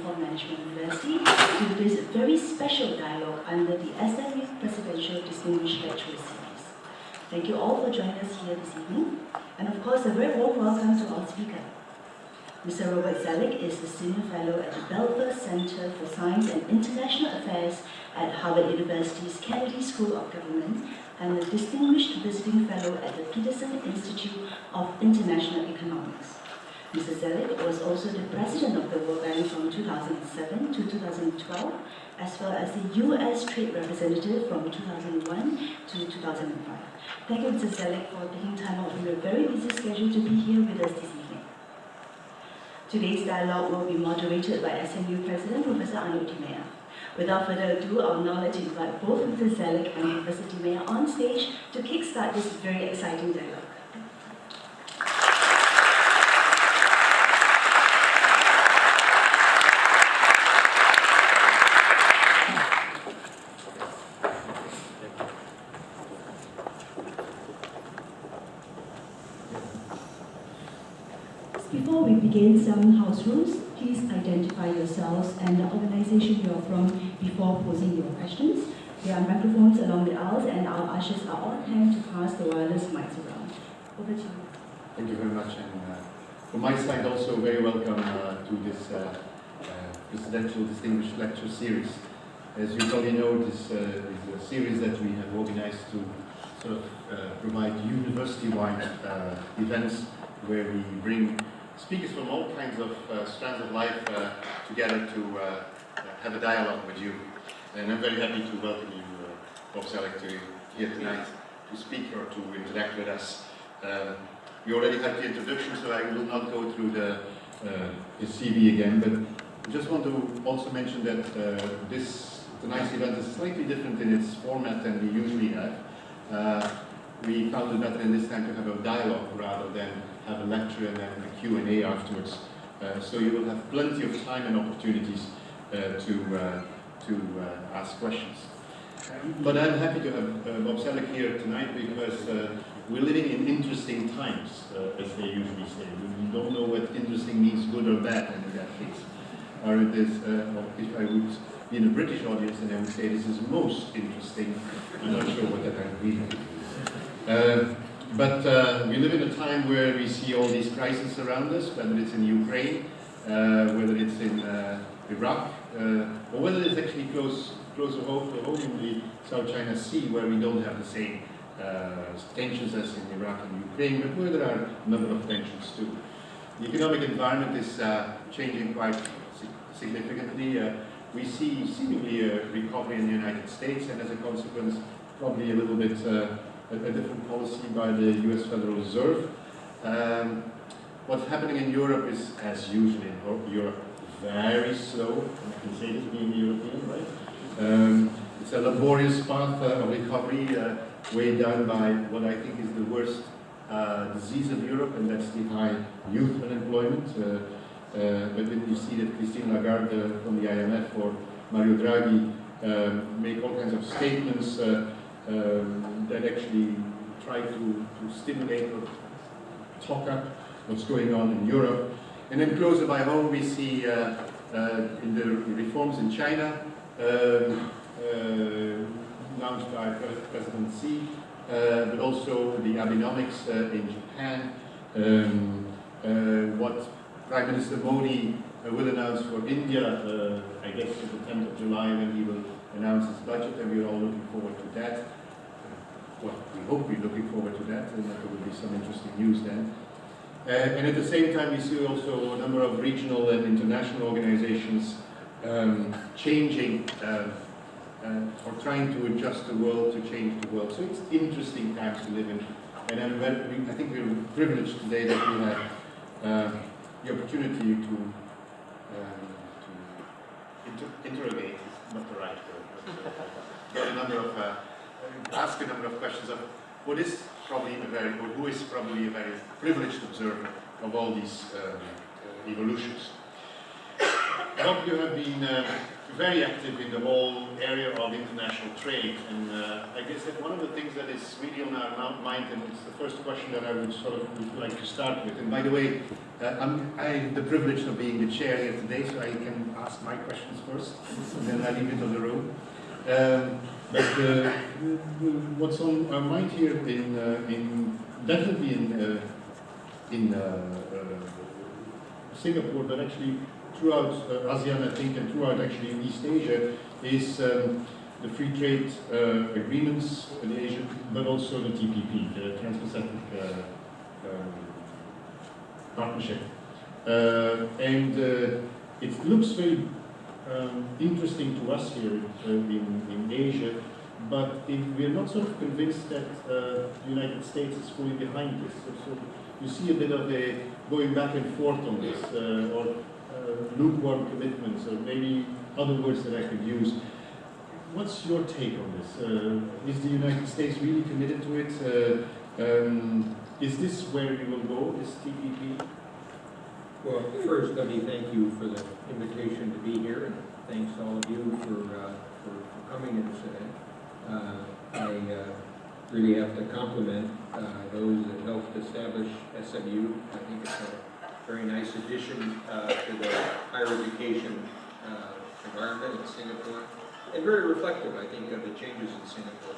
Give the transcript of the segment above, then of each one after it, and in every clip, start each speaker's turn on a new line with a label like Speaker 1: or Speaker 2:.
Speaker 1: Singapore Management University to this very special dialogue under the SMU Presidential Distinguished Lecturer Series. Thank you all for joining us here this evening, and of course a very warm welcome to our speaker. Mr. Robin Stienberg is the Senior Fellow at the Belfer Center for Science and International Affairs at Harvard University's Kennedy School of Government and a Distinguished Visiting Fellow at the Peterson Institute of International Economics. Mr. Zollick was also the President of the World Bank from 2007 to 2012, as well as the U.S. Trade Representative from 2001 to 2005. Thank you, Mr. Zollick, for taking time out from your very busy schedule to be here with us this evening. Today's dialogue will be moderated by SMU President Professor Arnold Di Meyer. Without further ado, I would now like to invite both Mr. Zollick and Professor Di Meyer on stage to kickstart this very exciting dialogue. Before we begin, some house rules. Please identify yourselves and the organization you are from before posing your questions. There are microphones along the aisles and our ushers are on hand to pass the wireless mics around. Over to you.
Speaker 2: Thank you very much, and from my side also very welcome to this Presidential Distinguished Lecture Series. As you probably know, this is a series that we have organized to sort of provide university-wide events where we bring speakers from all kinds of strands of life together to have a dialogue with you. And I'm very happy to welcome you, Bob Zollick, to here tonight to speak or to interact with us. We already had the introduction, so I will not go through the CV again, but I just want to also mention that tonight's event is slightly different in its format than we usually have. We found it better in this time to have a dialogue rather than have a lecture and then a Q&A afterwards. So you will have plenty of time and opportunities to ask questions. But I'm happy to have Bob Zollick here tonight because we're living in interesting times, as they usually say. We don't know what interesting means, good or bad in that case. Or it is, if I would be in a British audience and I would say this is most interesting, I'm not sure what that means. But we live in a time where we see all these crises around us, whether it's in Ukraine, whether it's in Iraq, or whether it's actually closer home in the South China Sea, where we don't have the same tensions as in Iraq and Ukraine, but where there are a number of tensions too. The economic environment is changing quite significantly. We see seemingly a recovery in the United States, and as a consequence, probably a little bit a different policy by the US Federal Reserve. What's happening in Europe is, as usual in Europe, very slow. I can say this being European, right? It's a laborious path of recovery, weighed down by what I think is the worst disease of Europe, and that's the high youth unemployment. But then you see that Christine Lagarde from the IMF or Mario Draghi make all kinds of statements that actually try to stimulate or talk up what's going on in Europe. And then closer by home we see in the reforms in China, announced by President Xi, but also the Abenomics in Japan, what Prime Minister Modi will announce for India, I guess on the 10th of July when he will announce his budget, and we're all looking forward to that. Well, we hope we're looking forward to that, and that there will be some interesting news then. And at the same time, we see also a number of regional and international organizations changing or trying to adjust the world to change the world. So it's interesting times to live in. And I think we're privileged today that we have the opportunity to interrogate, is not the right word, but get a number of, ask a number of questions of what is probably a very, or who is probably a very privileged observer of all these evolutions. Bob, you have been very active in the whole area of international trade, and I guess that one of the things that is really on our mind, and it's the first question that I would would like to start with. And by the way, I have the privilege of being the chair here today, so I can ask my questions first, and then I leave it on the room. But what's on our mind here, definitely in Singapore, but actually throughout ASEAN, I think, and throughout actually East Asia, is the free trade agreements in Asia, but also the TPP, the Trans-Pacific Partnership. And it looks very interesting to us here in Asia, but we're not sort of convinced that the United States is fully behind this. So you see a bit of a going back and forth on this, or lukewarm commitments, or maybe other words that I could use. What's your take on this? Is the United States really committed to it? Is this where we will go, this TPP?
Speaker 3: Well, first, let me thank you for the invitation to be here, and thanks to all of you for coming in today. I really have to compliment those that helped establish SMU. I think it's a very nice addition to the higher education environment in Singapore, and very reflective, I think, of the changes in Singapore.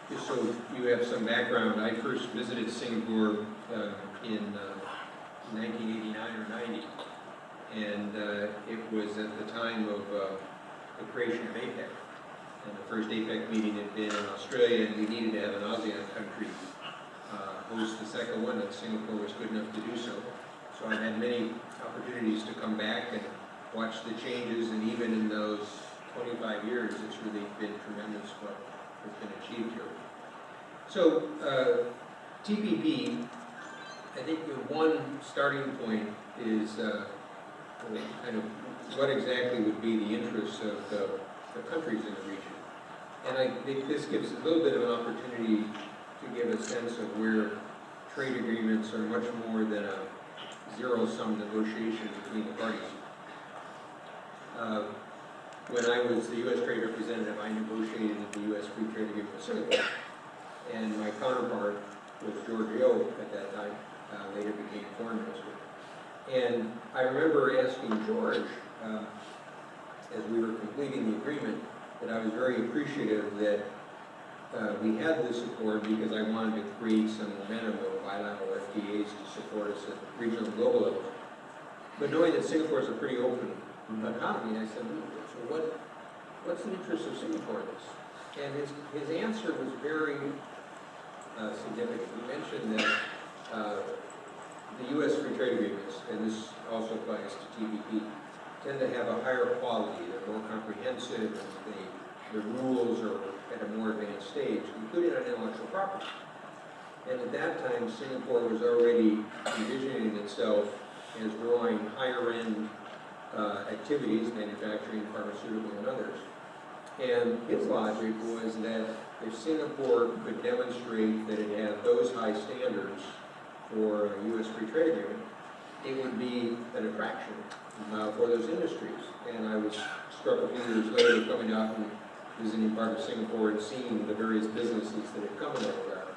Speaker 3: Just so you have some background, I first visited Singapore in 1989 or 90, and it was at the time of the creation of APEC. And the first APEC meeting had been in Australia, and we needed to have an ASEAN country host the second one, and Singapore was good enough to do so. So I've had many opportunities to come back and watch the changes, and even in those 25 years, it's really been tremendous what has been achieved here. So TPP, I think the one starting point is kind of what exactly would be the interests of the countries in the region. And I think this gives a little bit of an opportunity to give a sense of where trade agreements are much more than a zero-sum negotiation between the parties. When I was the U.S. Trade Representative, I negotiated the U.S. Free Trade Agreement with Singapore. And my counterpart was George Yeo at that time, later became Foreign Minister. And I remember asking George, as we were completing the agreement, that I was very appreciative that we had this accord because I wanted to create some momentum of bilateral FTAs to support us at regional and global levels. But knowing that Singapore is a pretty open economy, I said, so what's the interest of Singapore in this? And his answer was very significant. He mentioned that the U.S. free trade agreements, and this also applies to TPP, tend to have a higher quality. They're more comprehensive, and the rules are at a more advanced stage, including on intellectual property. And at that time, Singapore was already envisioning itself as drawing higher-end activities, manufacturing, pharmaceutical, and others. And his logic was that if Singapore could demonstrate that it had those high standards for a U.S. free trade agreement, it would be an attraction for those industries. And I was struck a few years later coming out and visiting part of Singapore and seeing the various businesses that had come in that regard.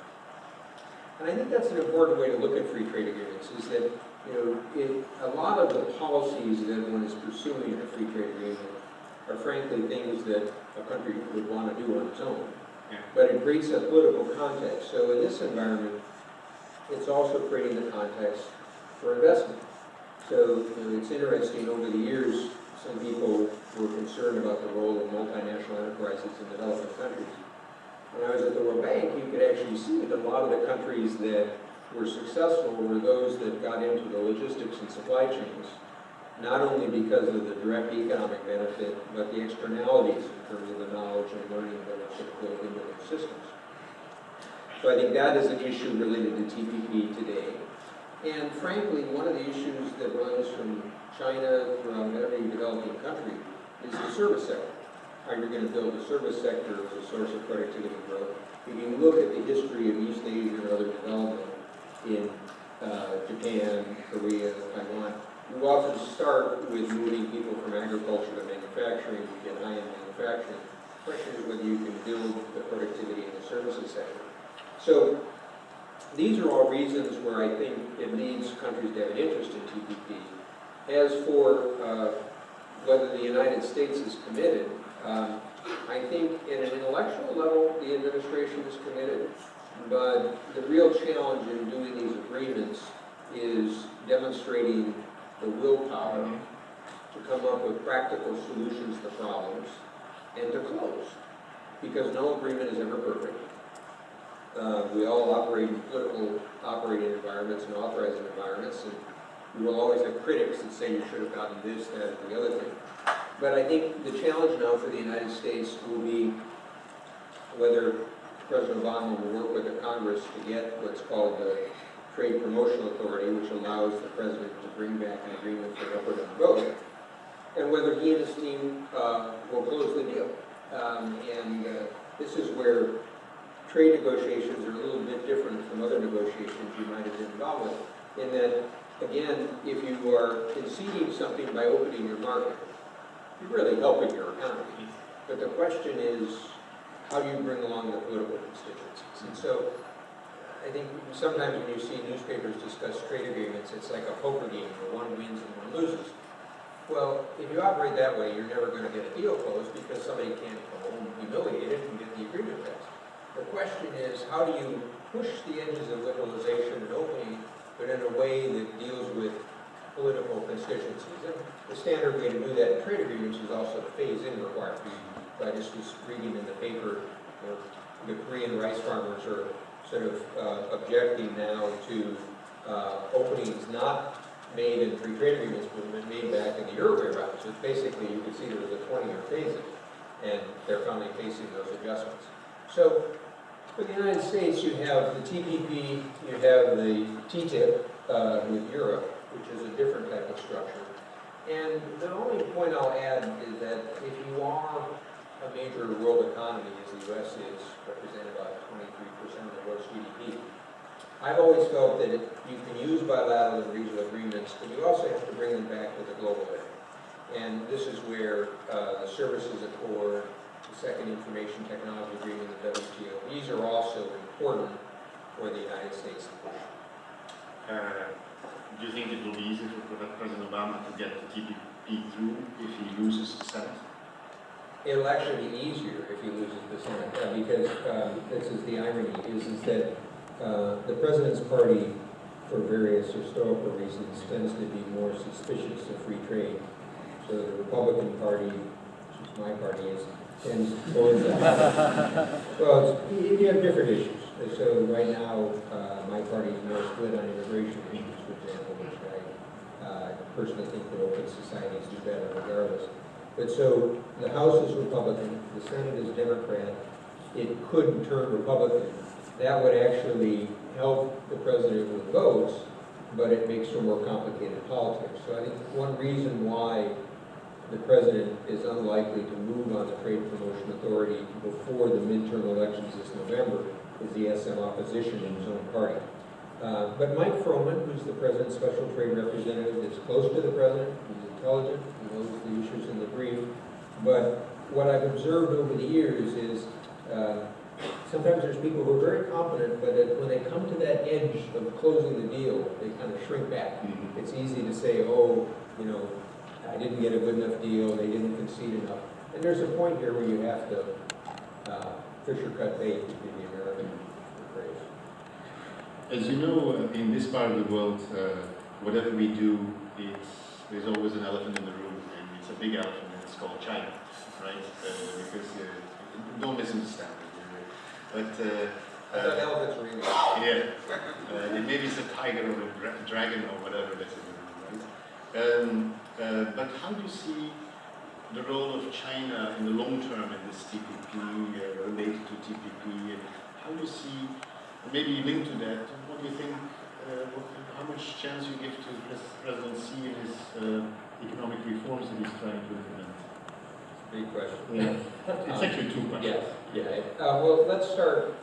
Speaker 3: And I think that's an important way to look at free trade agreements, is that a lot of the policies that one is pursuing in a free trade agreement are frankly things that a country would want to do on its own. Yeah. But it creates a political context. So in this environment, it's also creating the context for investment. So it's interesting, over the years, some people were concerned about the role of multinational enterprises in developing countries. When I was at the World Bank, you could actually see that a lot of the countries that were successful were those that got into the logistics and supply chains, not only because of the direct economic benefit, but the externalities in terms of the knowledge and learning that was built into their systems. So I think that is an issue related to TPP today. And frankly, one of the issues that runs from China throughout every developing country is the service sector. How you're going to build a service sector as a source of productivity growth. If you look at the history of East Asia and other development in Japan, Korea, Taiwan, you often start with moving people from agriculture to manufacturing, you get high-end manufacturing. The question is whether you can build the productivity in the services sector. So these are all reasons where I think it leads countries to have an interest in TPP. As for whether the United States is committed, I think at an intellectual level, the administration is committed, but the real challenge in doing these agreements is demonstrating the willpower to come up with practical solutions to problems and to close, because no agreement is ever perfect. We all operate in political operating environments and authorizing environments, and we will always have critics that say you should have gotten this, that, and the other thing. But I think the challenge now for the United States will be whether President Obama will work with the Congress to get what's called the Trade Promotion Authority, which allows the President to bring back an agreement for upward and vote, and whether he and his team will close the deal. This is where trade negotiations are a little bit different from other negotiations you might have been involved with, in that, again, if you are conceding something by opening your market, you're really helping your economy. But the question is, how do you bring along the political constituencies? And so, I think sometimes when you see newspapers discuss trade agreements, it's like a poker game where one wins and one loses. Well, if you operate that way, you're never going to get a deal closed because somebody can't come home humiliated and get the agreement passed. The question is, how do you push the edges of liberalization and opening, but in a way that deals with political constituencies? And the standard way to do that in trade agreements is also the phase-in requirement. I just was reading in the paper, the Korean rice farmers are sort of objecting now to openings not made in free trade agreements, but made back in the Uruguay round. So basically, you can see there was a 20-year phase-in, and they're finally facing those adjustments. So, for the United States, you have the TPP, you have the TTIP with Europe, which is a different type of structure. And the only point I'll add is that if you are a major world economy, as the U.S. is, represent about 23% of the world's GDP, I've always felt that you can use bilateral and regional agreements, but you also have to bring them back with a global edge. And this is where the Services Accord, the Second Information Technology Agreement, the WTO, these are also important for the United States to push.
Speaker 4: Do you think it will be easy for President Obama to get the TPP through if he loses the Senate?
Speaker 3: It'll actually be easier if he loses the Senate, because this is the irony, is that the President's party, for various historical reasons, tends to be more suspicious of free trade. So the Republican Party, which is my party, tends towards that. Well, you have different issues. So right now, my party is more split on immigration issues, for example, which I personally think that open societies do better regardless. But so the House is Republican, the Senate is Democrat. It could turn Republican. That would actually help the president with votes, but it makes for more complicated politics. So I think one reason why the president is unlikely to move on the Trade Promotion Authority before the midterm elections this November is the SM opposition in his own party. But Mike Froman, who's the president's special trade representative, is close to the president. He's intelligent. He knows the issues in the brief. But what I've observed over the years is sometimes there's people who are very competent, but when they come to that edge of closing the deal, they kind of shrink back. Mm-hmm. It's easy to say, oh, I didn't get a good enough deal, they didn't concede enough. And there's a point here where you have to fish or cut bait, to be the American phrase.
Speaker 2: As you know, in this part of the world, whatever we do, there's always an elephant in the room, and it's a big elephant, and it's called China, right? Because don't misunderstand it. But
Speaker 3: elephants are in
Speaker 2: yeah, maybe it's a tiger or a dragon or whatever that's in the room, right? But how do you see the role of China in the long term in this TPP, related to TPP, and how do you see, maybe linked to that, what do you think, how much chance you give to President Xi in his economic reforms that he's trying to implement?
Speaker 3: Big question.
Speaker 2: Yeah. It's actually two questions.
Speaker 3: Yeah. Well, let's start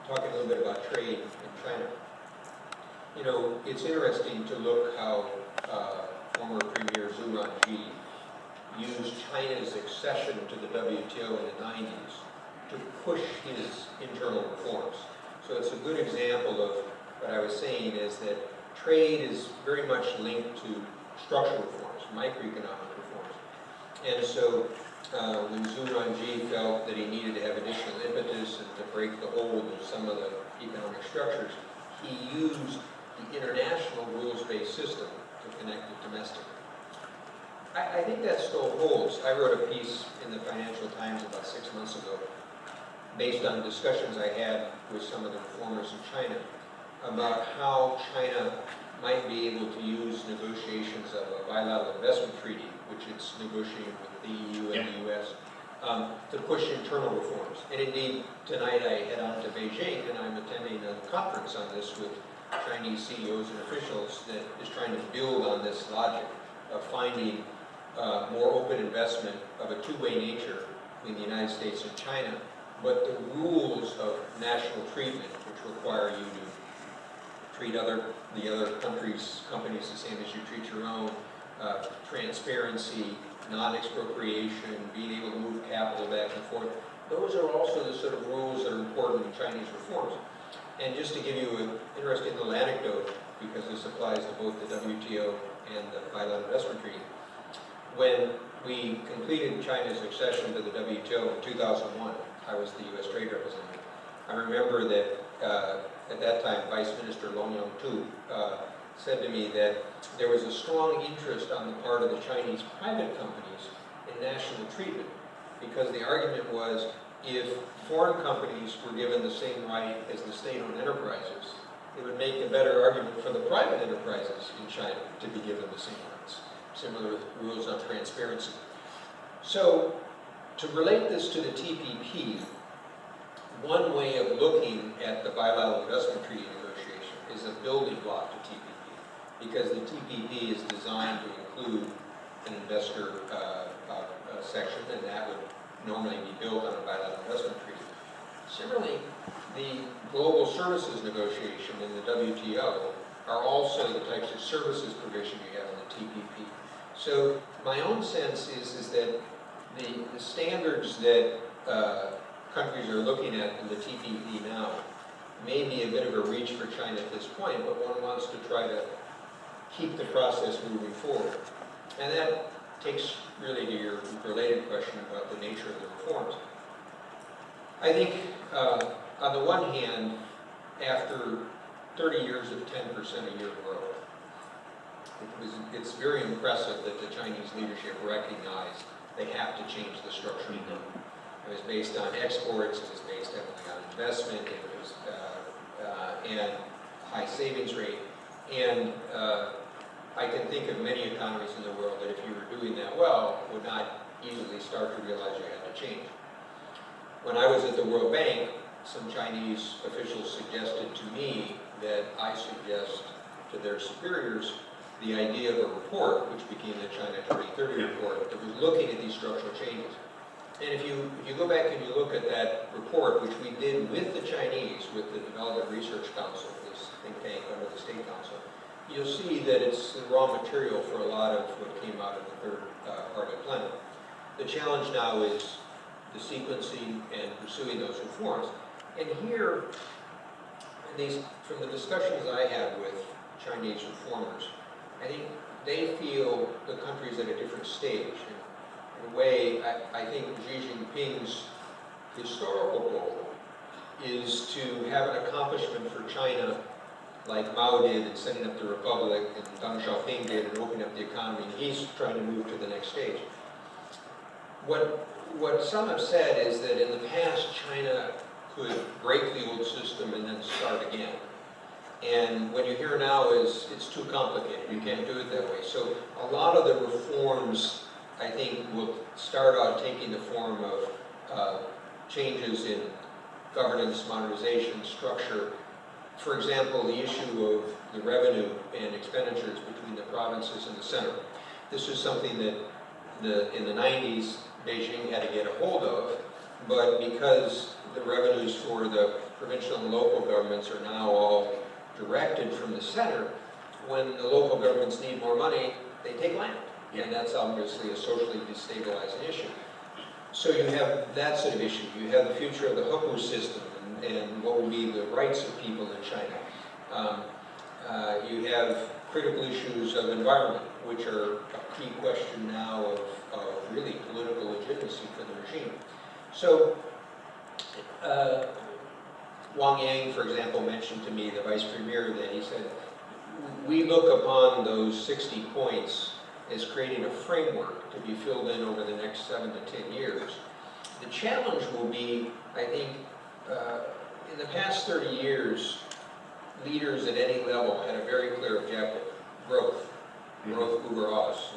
Speaker 3: talking a little bit about trade in China. You know, it's interesting to look how former Premier Zhu Rongji used China's accession to the WTO in the 90s to push his internal reforms. So it's a good example of what I was saying is that trade is very much linked to structural reforms, microeconomic reforms. And so when Zhu Rongji felt that he needed to have additional impetus and to break the hold of some of the economic structures, he used the international rules-based system to connect it domestically. I think that still holds. I wrote a piece in the Financial Times about 6 months ago based on discussions I had with some of the reformers in China about how China might be able to use negotiations of a bilateral investment treaty, which it's negotiating with the EU and the US, to push internal reforms. And indeed, tonight I head on to Beijing and I'm attending a conference on this with Chinese CEOs and officials that is trying to build on this logic of finding more open investment of a two-way nature between the United States and China, but the rules of national treatment, which require you to treat the other countries' companies the same as you treat your own, transparency, non-expropriation, being able to move capital back and forth, those are also the sort of rules that are important in Chinese reforms. And just to give you an interesting little anecdote, because this applies to both the WTO and the bilateral investment treaty, when we completed China's accession to the WTO in 2001, I was the U.S. Trade Representative. I remember that at that time, Vice Minister Long Yong-tu said to me that there was a strong interest on the part of the Chinese private companies in national treatment, because the argument was if foreign companies were given the same right as the state-owned enterprises, it would make a better argument for the private enterprises in China to be given the same rights. Similar rules on transparency. So, to relate this to the TPP, one way of looking at the bilateral investment treaty negotiation is a building block to TPP, because the TPP is designed to include an investor section, and that would normally be built on a bilateral investment treaty. Similarly, the global services negotiation in the WTO are also the types of services provision you have in the TPP. So my own sense is that the standards that countries are looking at in the TPP now may be a bit of a reach for China at this point, but one wants to try to keep the process moving forward. And that takes really to your related question about the nature of the reforms. I think on the one hand, after 30 years of 10% a year growth, it's very impressive that the Chinese leadership recognized they have to change the structure. It was based on exports, it was based heavily on investment, it was and high savings rate. And I can think of many economies in the world that if you were doing that well, would not easily start to realize you had to change. When I was at the World Bank, some Chinese officials suggested to me that I suggest to their superiors the idea of a report, which became the China 2030 report, that was looking at these structural changes. And if you go back and you look at that report, which we did with the Chinese, with the Development Research Council, this think tank under the State Council, you'll see that it's the raw material for a lot of what came out of the third party plenum. The challenge now is the sequencing and pursuing those reforms. And here, from the discussions I had with Chinese reformers, I think they feel the country's at a different stage. And in a way, I think Xi Jinping's historical goal is to have an accomplishment for China like Mao did in setting up the Republic and Deng Xiaoping did in opening up the economy. And he's trying to move to the next stage. What some have said is that in the past, China could break the old system and then start again. And what you hear now is it's too complicated. You can't do it that way. So a lot of the reforms, I think, will start out taking the form of changes in governance, modernization, structure. For example, the issue of the revenue and expenditures between the provinces and the center. This is something that in the 90s, Beijing had to get a hold of, but because the revenues for the provincial and local governments are now all directed from the center, when the local governments need more money, they take land. And that's obviously a socially destabilizing issue. So you have that sort of issue. You have the future of the hukou system and what will be the rights of people in China. You have critical issues of environment, which are a key question now of really political legitimacy for the regime. So Wang Yang, for example, mentioned to me, the vice premier, that he said, we look upon those 60 points as creating a framework to be filled in over the next 7 to 10 years. The challenge will be, I think, in the past 30 years, leaders at any level had a very clear objective: growth. Growth über alles.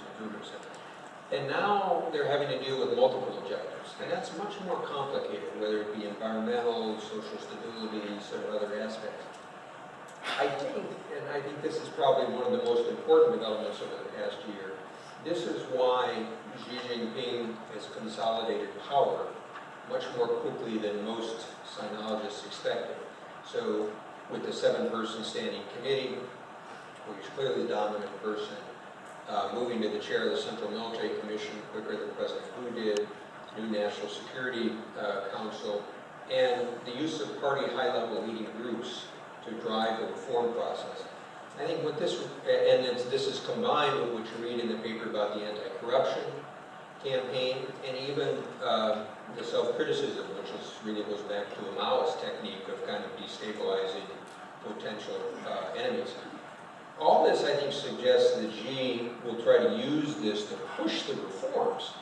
Speaker 3: And now they're having to deal with multiple objectives, and that's much more complicated, whether it be environmental, social stability, sort of other aspects. I think this is probably one of the most important developments over the past year. This is why Xi Jinping has consolidated power much more quickly than most sinologists expected. So with the 7-person standing committee, where he's clearly the dominant person, moving to the chair of the Central Military Commission quicker than President Hu did, new National Security Council, and the use of party high-level leading groups to drive the reform process. I think what this, this is combined with what you read in the paper about the anti-corruption campaign, and even the self-criticism, which is really goes back to a Maoist technique of kind of destabilizing potential enemies. All this, I think, suggests that Xi will try to use this to push the reforms,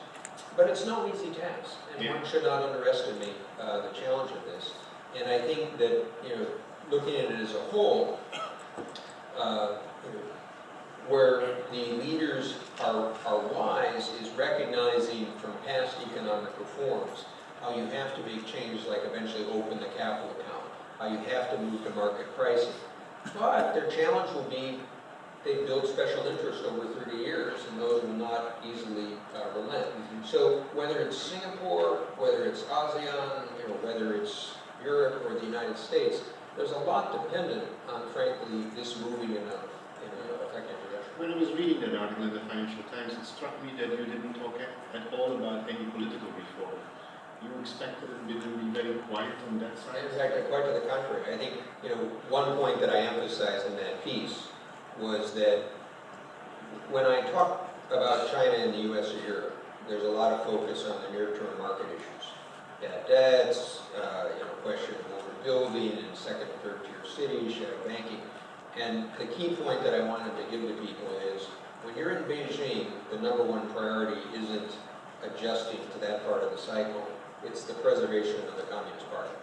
Speaker 3: but it's no easy task, and one should not underestimate the challenge of this. And I think that, looking at it as a whole, where the leaders are wise is recognizing from past economic reforms how you have to make changes like eventually open the capital account, how you have to move to market pricing. But their challenge will be they build special interest over 30 years, and those will not easily relent. So whether it's Singapore, whether it's ASEAN, whether it's Europe or the United States, there's a lot dependent on, frankly, this moving in an effective direction.
Speaker 4: When I was reading that article in the Financial Times, it struck me that you didn't talk at all about any political reform. You expected it to be very quiet on that side?
Speaker 3: In fact, quite to the contrary. I think, one point that I emphasized in that piece was that when I talk about China and the US or Europe, there's a lot of focus on the near-term market issues. Bad debts, question of overbuilding in second and third tier cities, shadow banking. And the key point that I wanted to give to people is, when you're in Beijing, the #1 priority isn't adjusting to that part of the cycle, it's the preservation of the Communist Party.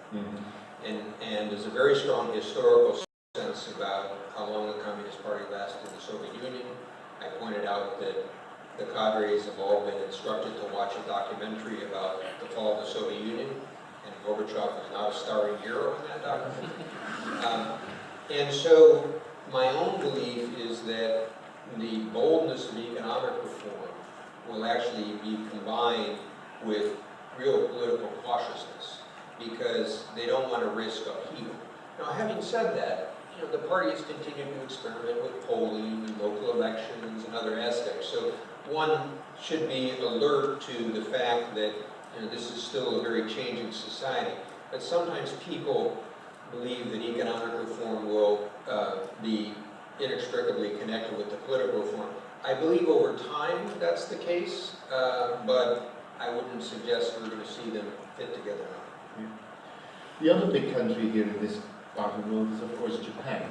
Speaker 3: And there's a very strong historical sense about how long the Communist Party lasted in the Soviet Union. I pointed out that the cadres have all been instructed to watch a documentary about the fall of the Soviet Union, and Gorbachev is not a starring hero in that documentary. And so my own belief is that the boldness of economic reform will actually be combined with real political cautiousness, because they don't want to risk upheaval. Now, having said that, the party has continued to experiment with polling and local elections and other aspects. So one should be alert to the fact that this is still a very changing society. But sometimes people believe that economic reform will be inextricably connected with the political reform. I believe over time that's the case, but I wouldn't suggest we're going to see them fit together now.
Speaker 2: The other big country here in this part of the world is, of course, Japan.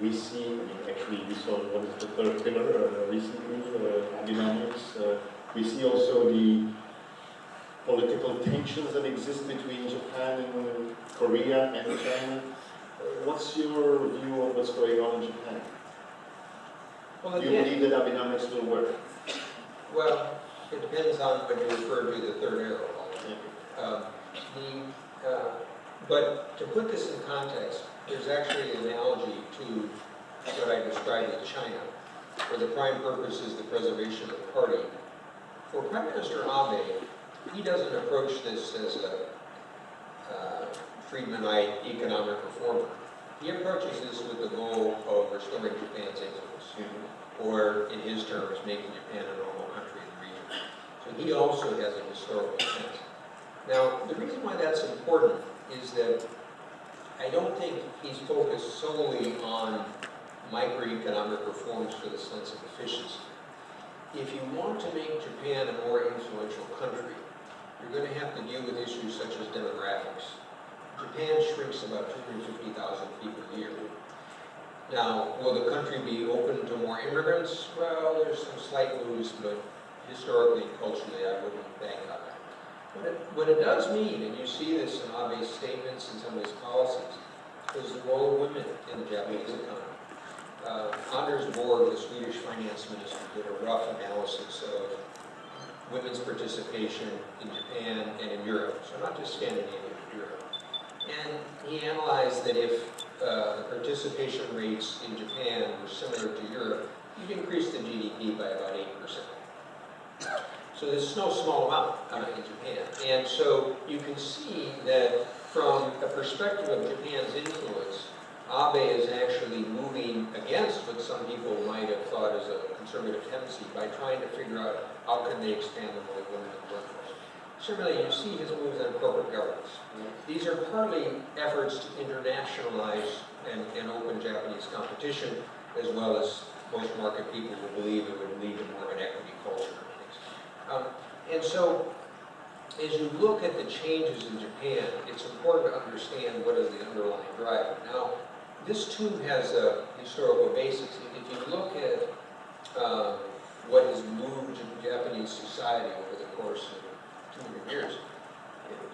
Speaker 2: We see, actually we saw what is the third pillar recently, Abenomics. We see also the political tensions that exist between Japan and Korea and China. What's your view on what's going on in Japan?
Speaker 3: Well,
Speaker 2: Do you believe that Abenomics will work?
Speaker 3: Well, it depends on when you refer to the third arrow. But to put this in context, there's actually an analogy to what I described with China, where the prime purpose is the preservation of the party. For Prime Minister Abe, he doesn't approach this as a Friedmanite economic reformer. He approaches this with the goal of restoring Japan's influence, or in his terms, making Japan a normal country in the region. So he also has a historical sense. Now, the reason why that's important is that I don't think he's focused solely on microeconomic reforms for the sense of efficiency. If you want to make Japan a more influential country, you're going to have to deal with issues such as demographics. Japan shrinks about 250,000 people a year. Now, will the country be open to more immigrants? Well, there's some slight moves, but historically and culturally, I wouldn't bank on that. What it does mean, and you see this in Abe's statements and some of his policies, is the role of women in the Japanese economy. Anders Borg, the Swedish finance minister, did a rough analysis of women's participation in Japan and in Europe, so not just Scandinavia, but Europe. And he analyzed that if the participation rates in Japan were similar to Europe, you'd increase the GDP by about 8%. So this is no small amount in Japan. And so you can see that from a perspective of Japan's influence, Abe is actually moving against what some people might have thought as a conservative tendency by trying to figure out how can they expand the role of women in the workforce. Similarly, you see his moves on corporate governance. These are partly efforts to internationalize and open Japanese competition, as well as most market people will believe it would lead to more of an equity culture. And so, as you look at the changes in Japan, it's important to understand what is the underlying driver. Now, this too has a historical basis. If you look at what has moved Japanese society over the course of 200 years,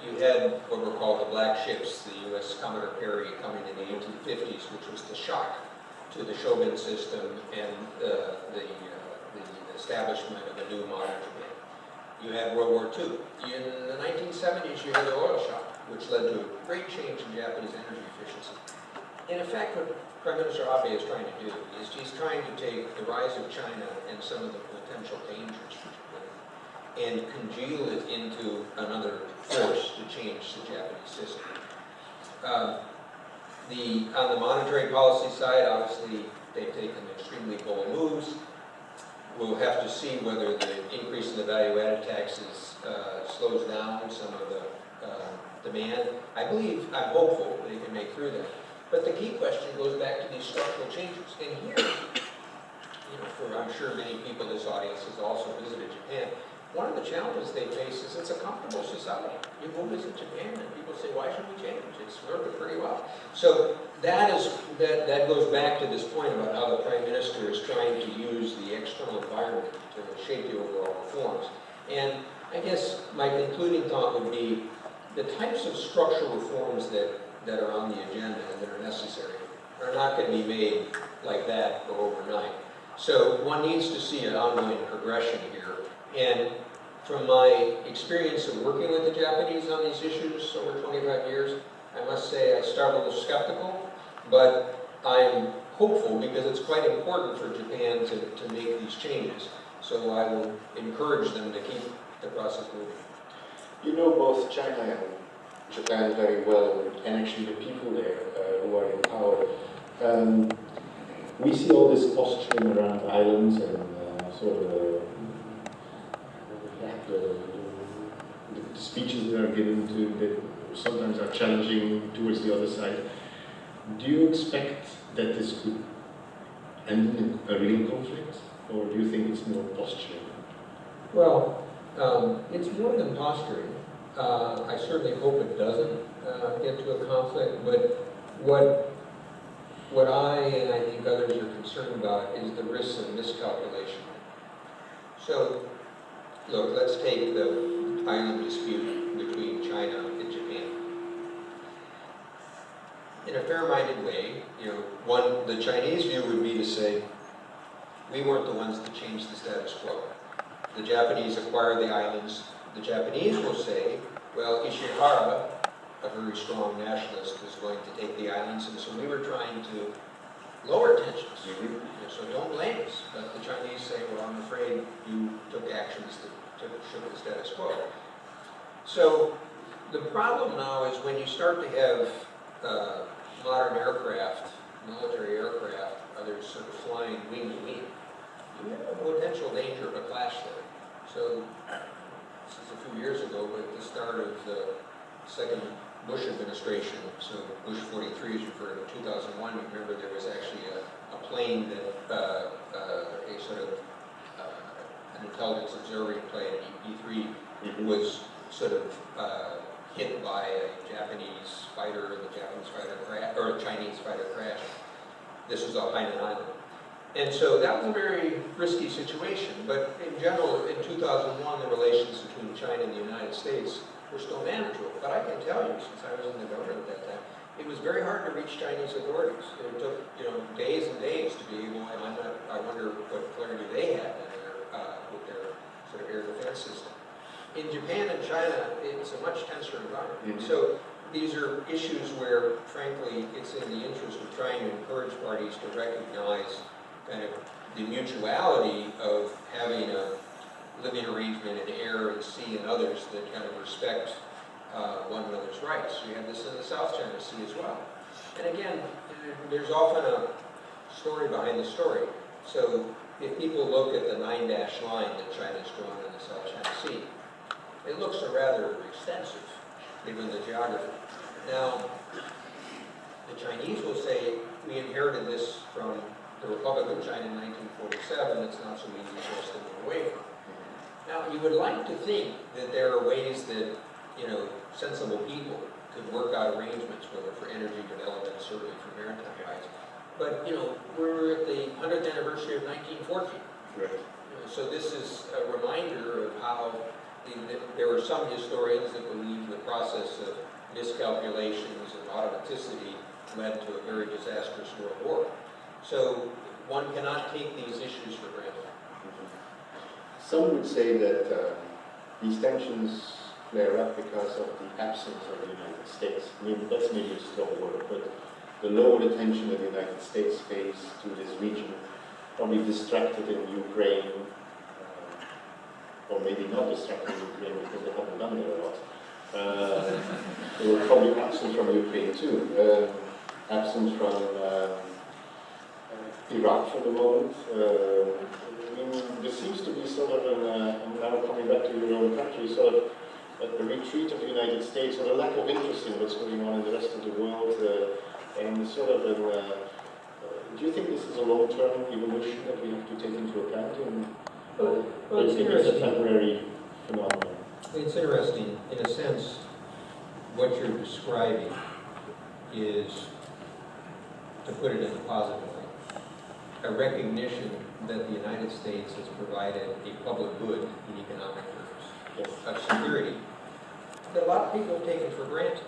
Speaker 3: you had what were called the black ships, the U.S. Commodore Perry coming in the 1850s, which was the shock to the shogun system and the establishment of a new modern Japan. You had World War II. In the 1970s, you had the oil shock, which led to a great change in Japanese energy efficiency. In effect, what Prime Minister Abe is trying to do is he's trying to take the rise of China and some of the potential dangers for Japan and congeal it into another force to change the Japanese system. On the monetary policy side, obviously, they've taken extremely bold moves. We'll have to see whether the increase in the value-added taxes slows down some of the demand. I'm hopeful they can make through that. But the key question goes back to these structural changes. And here, I'm sure many people in this audience has also visited Japan. One of the challenges they face is it's a comfortable society. You go visit Japan and people say, why should we change? It's working pretty well. So that goes back to this point about how the Prime Minister is trying to use the external environment to shape the overall reforms. And I guess my concluding thought would be the types of structural reforms that are on the agenda and that are necessary are not going to be made like that or overnight. So one needs to see an ongoing progression here. And from my experience of working with the Japanese on these issues over 25 years, I must say I start a little skeptical, but I'm hopeful because it's quite important for Japan to make these changes. So I will encourage them to keep the process moving.
Speaker 2: You know both China and Japan very well, and actually the people there who are in power. We see all this posturing around islands and sort of the speeches that are given to that sometimes are challenging towards the other side. Do you expect that this could end in a real conflict, or do you think it's more posturing?
Speaker 3: Well, it's more than posturing. I certainly hope it doesn't get to a conflict, but what I and I think others are concerned about is the risks of miscalculation. So, look, let's take the island dispute between China and Japan. In a fair-minded way, the Chinese view would be to say, we weren't the ones that changed the status quo. The Japanese acquired the islands. The Japanese will say, well, Ishihara, a very strong nationalist, was going to take the islands, and so we were trying to lower tensions. So don't blame us. But the Chinese say, well, I'm afraid you took actions that shook the status quo. So The problem now is when you start to have modern aircraft, military aircraft, others sort of flying wing to wing, you have a potential danger of a clash there. So, this is a few years ago, but at the start of the second Bush administration, so Bush 43 is referred to 2001, you remember there was actually a plane that, a sort of an intelligence observing plane, an EP-3, was sort of hit by a Japanese fighter, and the Japanese fighter crashed, or a Chinese fighter crashed. This was off Hainan Island. And so that was a very risky situation, but in general, in 2001, the relations between China and the United States were still manageable. But I can tell you, since I was in the government at that time, it was very hard to reach Chinese authorities. It took, days and days to be able, and I wonder what clarity they had in with their sort of air defense system. In Japan and China, it's a much tenser environment. So these are issues where, frankly, it's in the interest of trying to encourage parties to recognize kind of the mutuality of having a living arrangement in air and sea and others that kind of respect one another's rights. We have this in the South China Sea as well. And again, there's often a story behind the story. So if people look at the 9-dash line that China's drawn in the South China Sea, it looks rather extensive, given the geography. Now, the Chinese will say, we inherited this from the Republic of China in 1947, it's not so easy for us to move away from. Now, you would like to think that there are ways that, sensible people could work out arrangements, whether for energy development, certainly for maritime rights. But, we're at the 100th anniversary of 1914.
Speaker 2: Right.
Speaker 3: So this is a reminder of how there are some historians that believe the process of miscalculations and automaticity led to a very disastrous world war. So one cannot take these issues for granted.
Speaker 2: Some would say that these tensions flare up because of the absence of the United States. I mean, that's maybe a strong word, but the lower attention that the United States pays to this region, probably distracted in Ukraine, or maybe not distracted in Ukraine because they haven't done there a lot. They were probably absent from Ukraine too, absent from Iraq for the moment. There seems to be sort of and now coming back to your own country, sort of a retreat of the United States, or a lack of interest in what's going on in the rest of the world, and sort of do you think this is a long-term evolution that we have to take into account?
Speaker 3: Well, it's
Speaker 2: it's a temporary phenomenon.
Speaker 3: It's interesting, in a sense, what you're describing is, to put it in a positive way, a recognition that the United States has provided a public good in economic terms of security that a lot of people have taken for granted.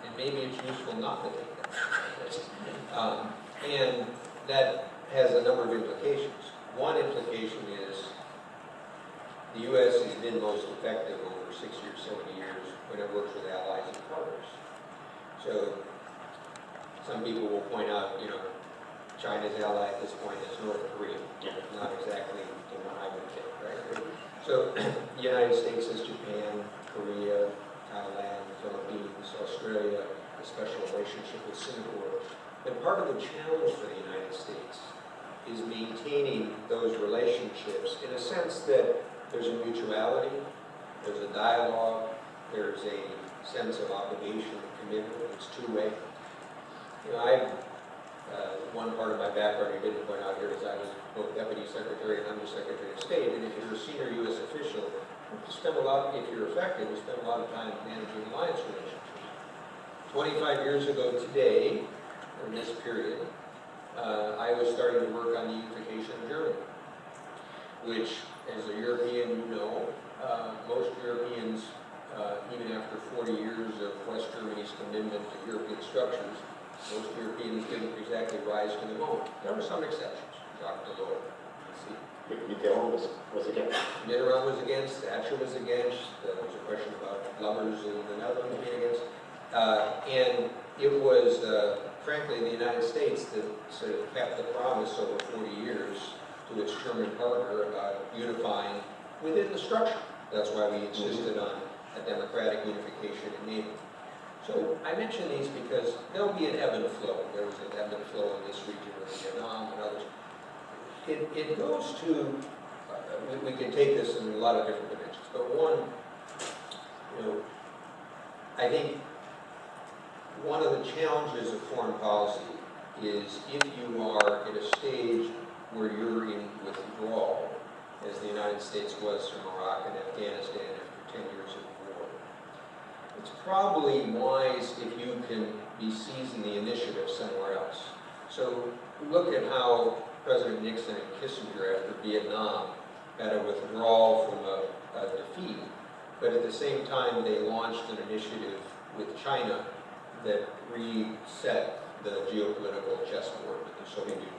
Speaker 3: And maybe it's useful not to take that for granted. And that has a number of implications. One implication is the U.S. has been most effective over 60 or 70 years when it works with allies and partners. So some people will point out, China's ally at this point is North Korea. Not exactly the one I would pick, right? So the United States has Japan, Korea, Thailand, Philippines, Australia, a special relationship with Singapore. And part of the challenge for the United States is maintaining those relationships in a sense that there's a mutuality, there's a dialogue, there's a sense of obligation and commitment, it's two-way. One part of my background I didn't point out here is I was both Deputy Secretary and Undersecretary of State, and if you're a senior U.S. official, you spend a lot, if you're effective, you spend a lot of time managing alliance relationships. 25 years ago today, in this period, I was starting to work on the unification of Germany, which, as a European, most Europeans, even after 40 years of West Germany's commitment to European structures, most Europeans didn't exactly rise to the moment. There were some exceptions. Jacques Delors,
Speaker 2: Mitterrand was against.
Speaker 3: Mitterrand was against, Thatcher was against, there was a question about lovers in the Netherlands being against. And it was, frankly, the United States that sort of kept the promise over 40 years to its German partner about unifying within the structure. That's why we insisted on a democratic unification in NATO. So I mention these because there'll be an ebb and flow. There was an ebb and flow in this region with Vietnam and others. It goes to, we can take this in a lot of different dimensions, but one, I think one of the challenges of foreign policy is if you are at a stage where you're in withdrawal, as the United States was from Iraq and Afghanistan after 10 years of war, it's probably wise if you can be seizing the initiative somewhere else. So look at how President Nixon and Kissinger after Vietnam had a withdrawal from a defeat, but at the same time they launched an initiative with China that reset the geopolitical chessboard with the Soviet Union.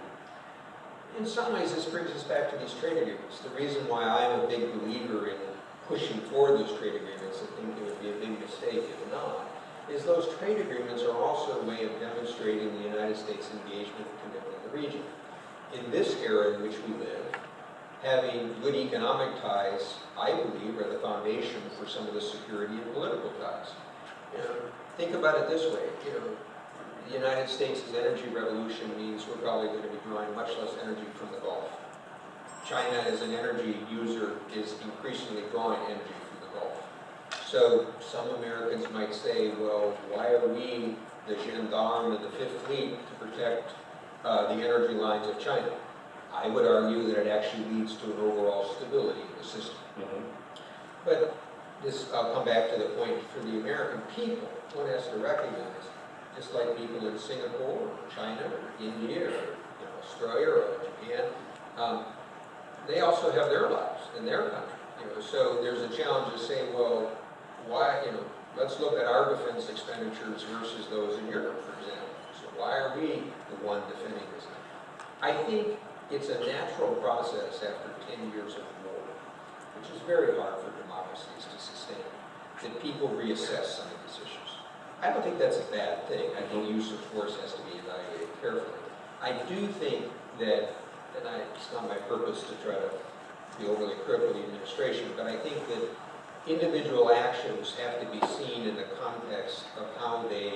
Speaker 3: In some ways, this brings us back to these trade agreements. The reason why I'm a big believer in pushing for those trade agreements and think it would be a big mistake if not, is those trade agreements are also a way of demonstrating the United States' engagement and commitment in the region. In this era in which we live, having good economic ties, I believe, are the foundation for some of the security and political ties. Think about it this way. The United States' energy revolution means we're probably going to be drawing much less energy from the Gulf. China, as an energy user, is increasingly drawing energy from the Gulf. So some Americans might say, well, why are we the gendarme of the Fifth Fleet to protect the energy lines of China? I would argue that it actually leads to an overall stability in the system. But this, I'll come back to the point for the American people. One has to recognize, just like people in Singapore, or China, or India, or Australia, or Japan, they also have their lives in their country. So there's a challenge to say, well, why? Let's look at our defense expenditures versus those in Europe, for example. So why are we the one defending this? I think it's a natural process after 10 years of war, which is very hard for democracies to sustain, that people reassess some of these issues. I don't think that's a bad thing. I think use of force has to be evaluated carefully. I do think that, and it's not my purpose to try to be overly critical of the administration, but I think that individual actions have to be seen in the context of how they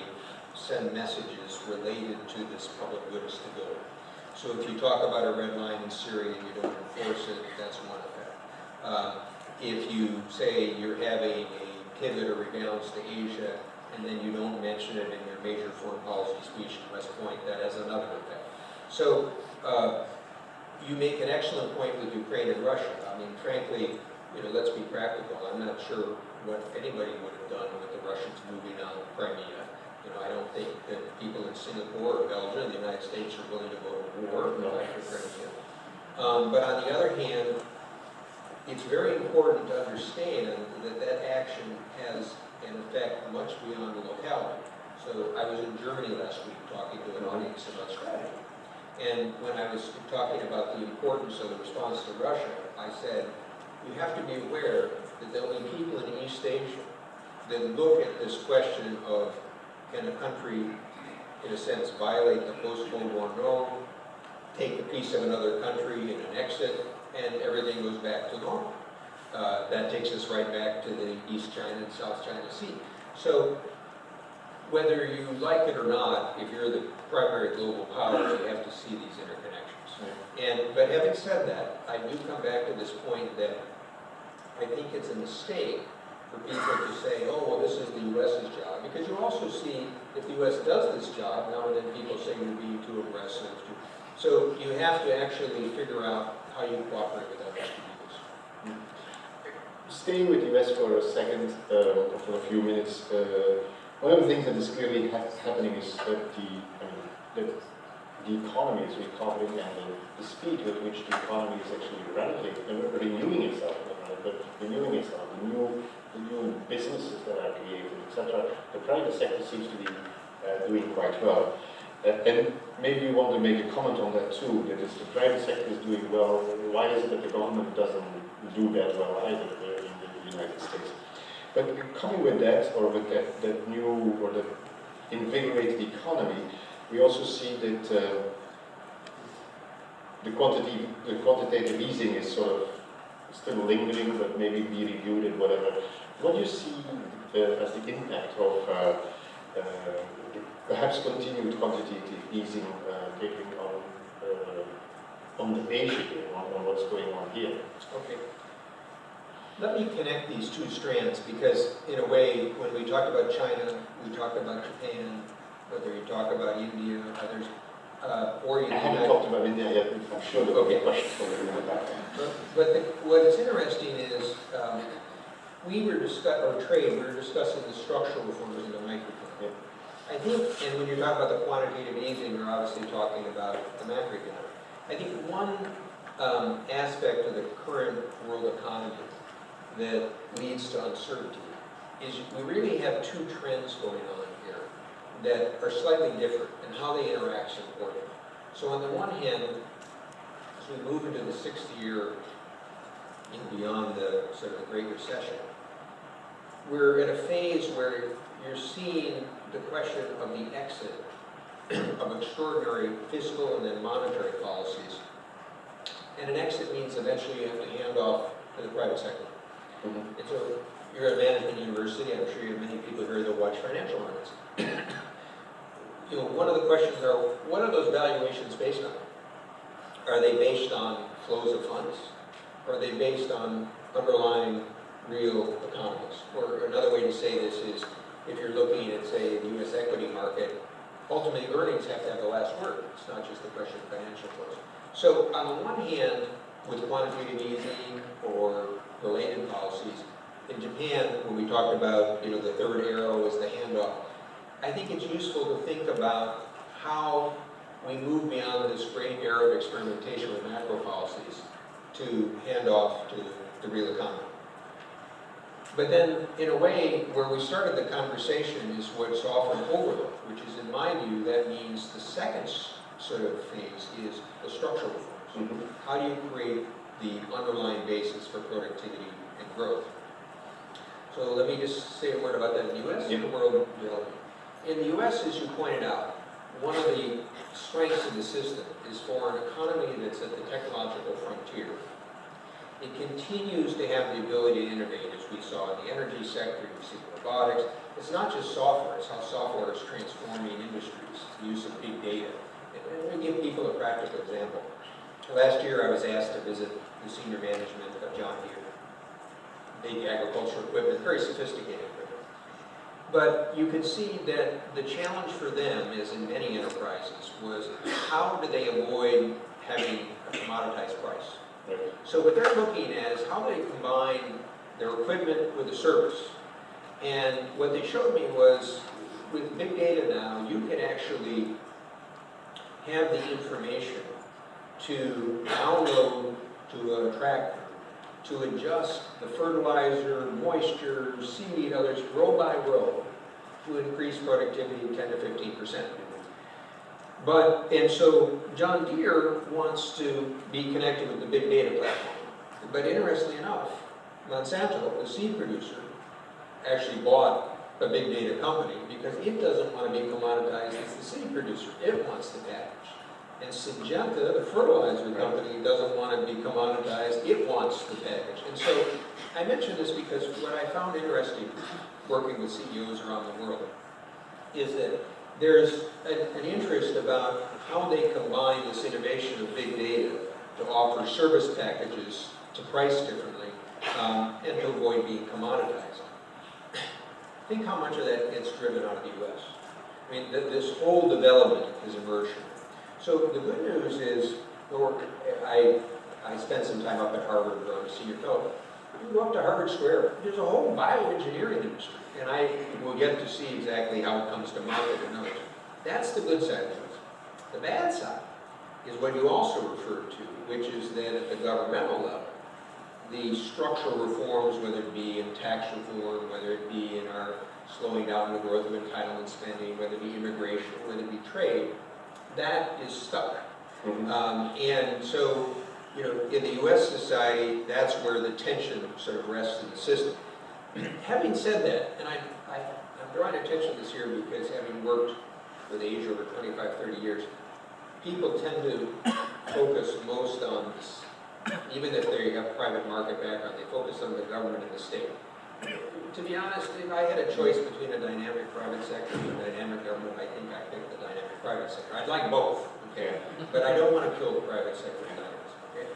Speaker 3: send messages related to this public good of stability. So if you talk about a red line in Syria and you don't enforce it, that's one effect. If you say you're having a pivot or rebalance to Asia, and then you don't mention it in your major foreign policy speech in West Point, that has another effect. So you make an excellent point with Ukraine and Russia. I mean, frankly, let's be practical. I'm not sure what anybody would have done with the Russians moving on Crimea. I don't think that people in Singapore or Belgium, the United States, are willing to go to war for Crimea. But on the other hand, it's very important to understand that that action has an effect much beyond the locality. So I was in Germany last week talking to an audience about strategy. And when I was talking about the importance of the response to Russia, I said, you have to be aware that there will be people in East Asia that look at this question of, can a country, in a sense, violate the post-Cold War norm, take a piece of another country and annex it, and everything goes back to normal. That takes us right back to the East China and South China Sea. So whether you like it or not, if you're the primary global power, you have to see these interconnections. But having said that, I do come back to this point that I think it's a mistake for people to say, oh, well, this is the U.S.'s job. Because you also see, if the U.S. does this job, now and then people say you're being too aggressive. So you have to actually figure out how you cooperate with others to do this.
Speaker 4: Staying with the U.S. for a second, or for a few minutes, one of the things that is clearly happening is that the economy is recovering, and the speed with which the economy is actually renewing itself, the new businesses that are created, etc. The private sector seems to be doing quite well. And maybe you want to make a comment on that too, that if the private sector is doing well, why is it that the government doesn't do that well either in the United States? But coming with that, or with that new, or the invigorated economy, we also see that the quantitative easing is sort of still lingering, but maybe be reviewed and whatever. what do you see as the impact of perhaps continued quantitative easing taking on the Beijing, on what's going on here?
Speaker 3: Okay. Let me connect these two strands because, in a way, when we talk about China, we talk about Japan, whether you talk about India, others, or you
Speaker 4: I haven't talked about India yet, I'm sure there will be questions for you about that.
Speaker 3: What is interesting is we were discussing the structural reforms in the microeconomy.
Speaker 4: Yeah.
Speaker 3: I think, and when you talk about the quantitative easing, you're obviously talking about the macroeconomy. I think one aspect of the current world economy that leads to uncertainty is we really have two trends going on here that are slightly different, and how they interact is important. So on the one hand, as we move into the sixth year and beyond the sort of the Great Recession, we're in a phase where you're seeing the question of the exit of extraordinary fiscal and then monetary policies. And an exit means eventually you have to hand off to the private sector.
Speaker 4: Mm-hmm.
Speaker 3: And so you're at a management university, I'm sure you have many people here that watch financial markets. You know, one of the questions are, what are those valuations based on? Are they based on flows of funds? Or are they based on underlying real economies? Or another way to say this is, if you're looking at, say, the US equity market, ultimately earnings have to have the last word. It's not just a question of financial flows. So on the one hand, with quantitative easing or related policies, in Japan, when we talked about, you know, the third arrow is the handoff, I think it's useful to think about how we move beyond this great era of experimentation with macro policies to hand off to the real economy. But then, in a way, where we started the conversation is what's often overlooked, which is, in my view, that means the second sort of phase is the structural reforms.
Speaker 4: Mm-hmm.
Speaker 3: How do you create the underlying basis for productivity and growth? So let me just say a word about that in the U.S. and the world development. In the U.S., as you pointed out, one of the strengths of the system is for an economy that's at the technological frontier. It continues to have the ability to innovate, as we saw in the energy sector, you see robotics. It's not just software, it's how software is transforming industries, the use of big data. And let me give people a practical example. Last year I was asked to visit the senior management of John Deere. Big agricultural equipment, very sophisticated equipment. But you could see that the challenge for them, as in many enterprises, was how do they avoid having a commoditized price? So what they're looking at is how they combine their equipment with the service. And what they showed me was, with big data now, you can actually have the information to download to a tractor, to adjust the fertilizer, moisture, seed, others, row by row, to increase productivity 10 to 15%. And so John Deere wants to be connected with the big data platform. But interestingly enough, Monsanto, the seed producer, actually bought a big data company because it doesn't want to be commoditized as the seed producer. It wants the package. And Syngenta, the fertilizer company, doesn't want to be commoditized. It wants the package. And so I mention this because what I found interesting working with CEOs around the world is that there's an interest about how they combine this innovation of big data to offer service packages to price differently and to avoid being commoditized. Think how much of that gets driven out of the U.S. I mean, this whole development is emerging. So the good news is, I spent some time up at Harvard as a senior fellow. You go up to Harvard Square, there's a whole bioengineering industry. And I will get to see exactly how it comes to market and others. That's the good side of it. The bad side is what you also referred to, which is that at the governmental level, the structural reforms, whether it be in tax reform, whether it be in our slowing down the growth of entitlement spending, whether it be immigration, whether it be trade, that is stuck.
Speaker 4: Mm-hmm.
Speaker 3: And so, you know, in the U.S. society, that's where the tension sort of rests in the system. Having said that, and I'm drawing attention to this here because having worked with Asia over 25, 30 years, people tend to focus most on this. Even if they have private market background, they focus on the government and the state. To be honest, if I had a choice between a dynamic private sector and a dynamic government, I think I'd pick the dynamic private sector. I'd like both, okay? But I don't want to kill the private sector dynamics, okay?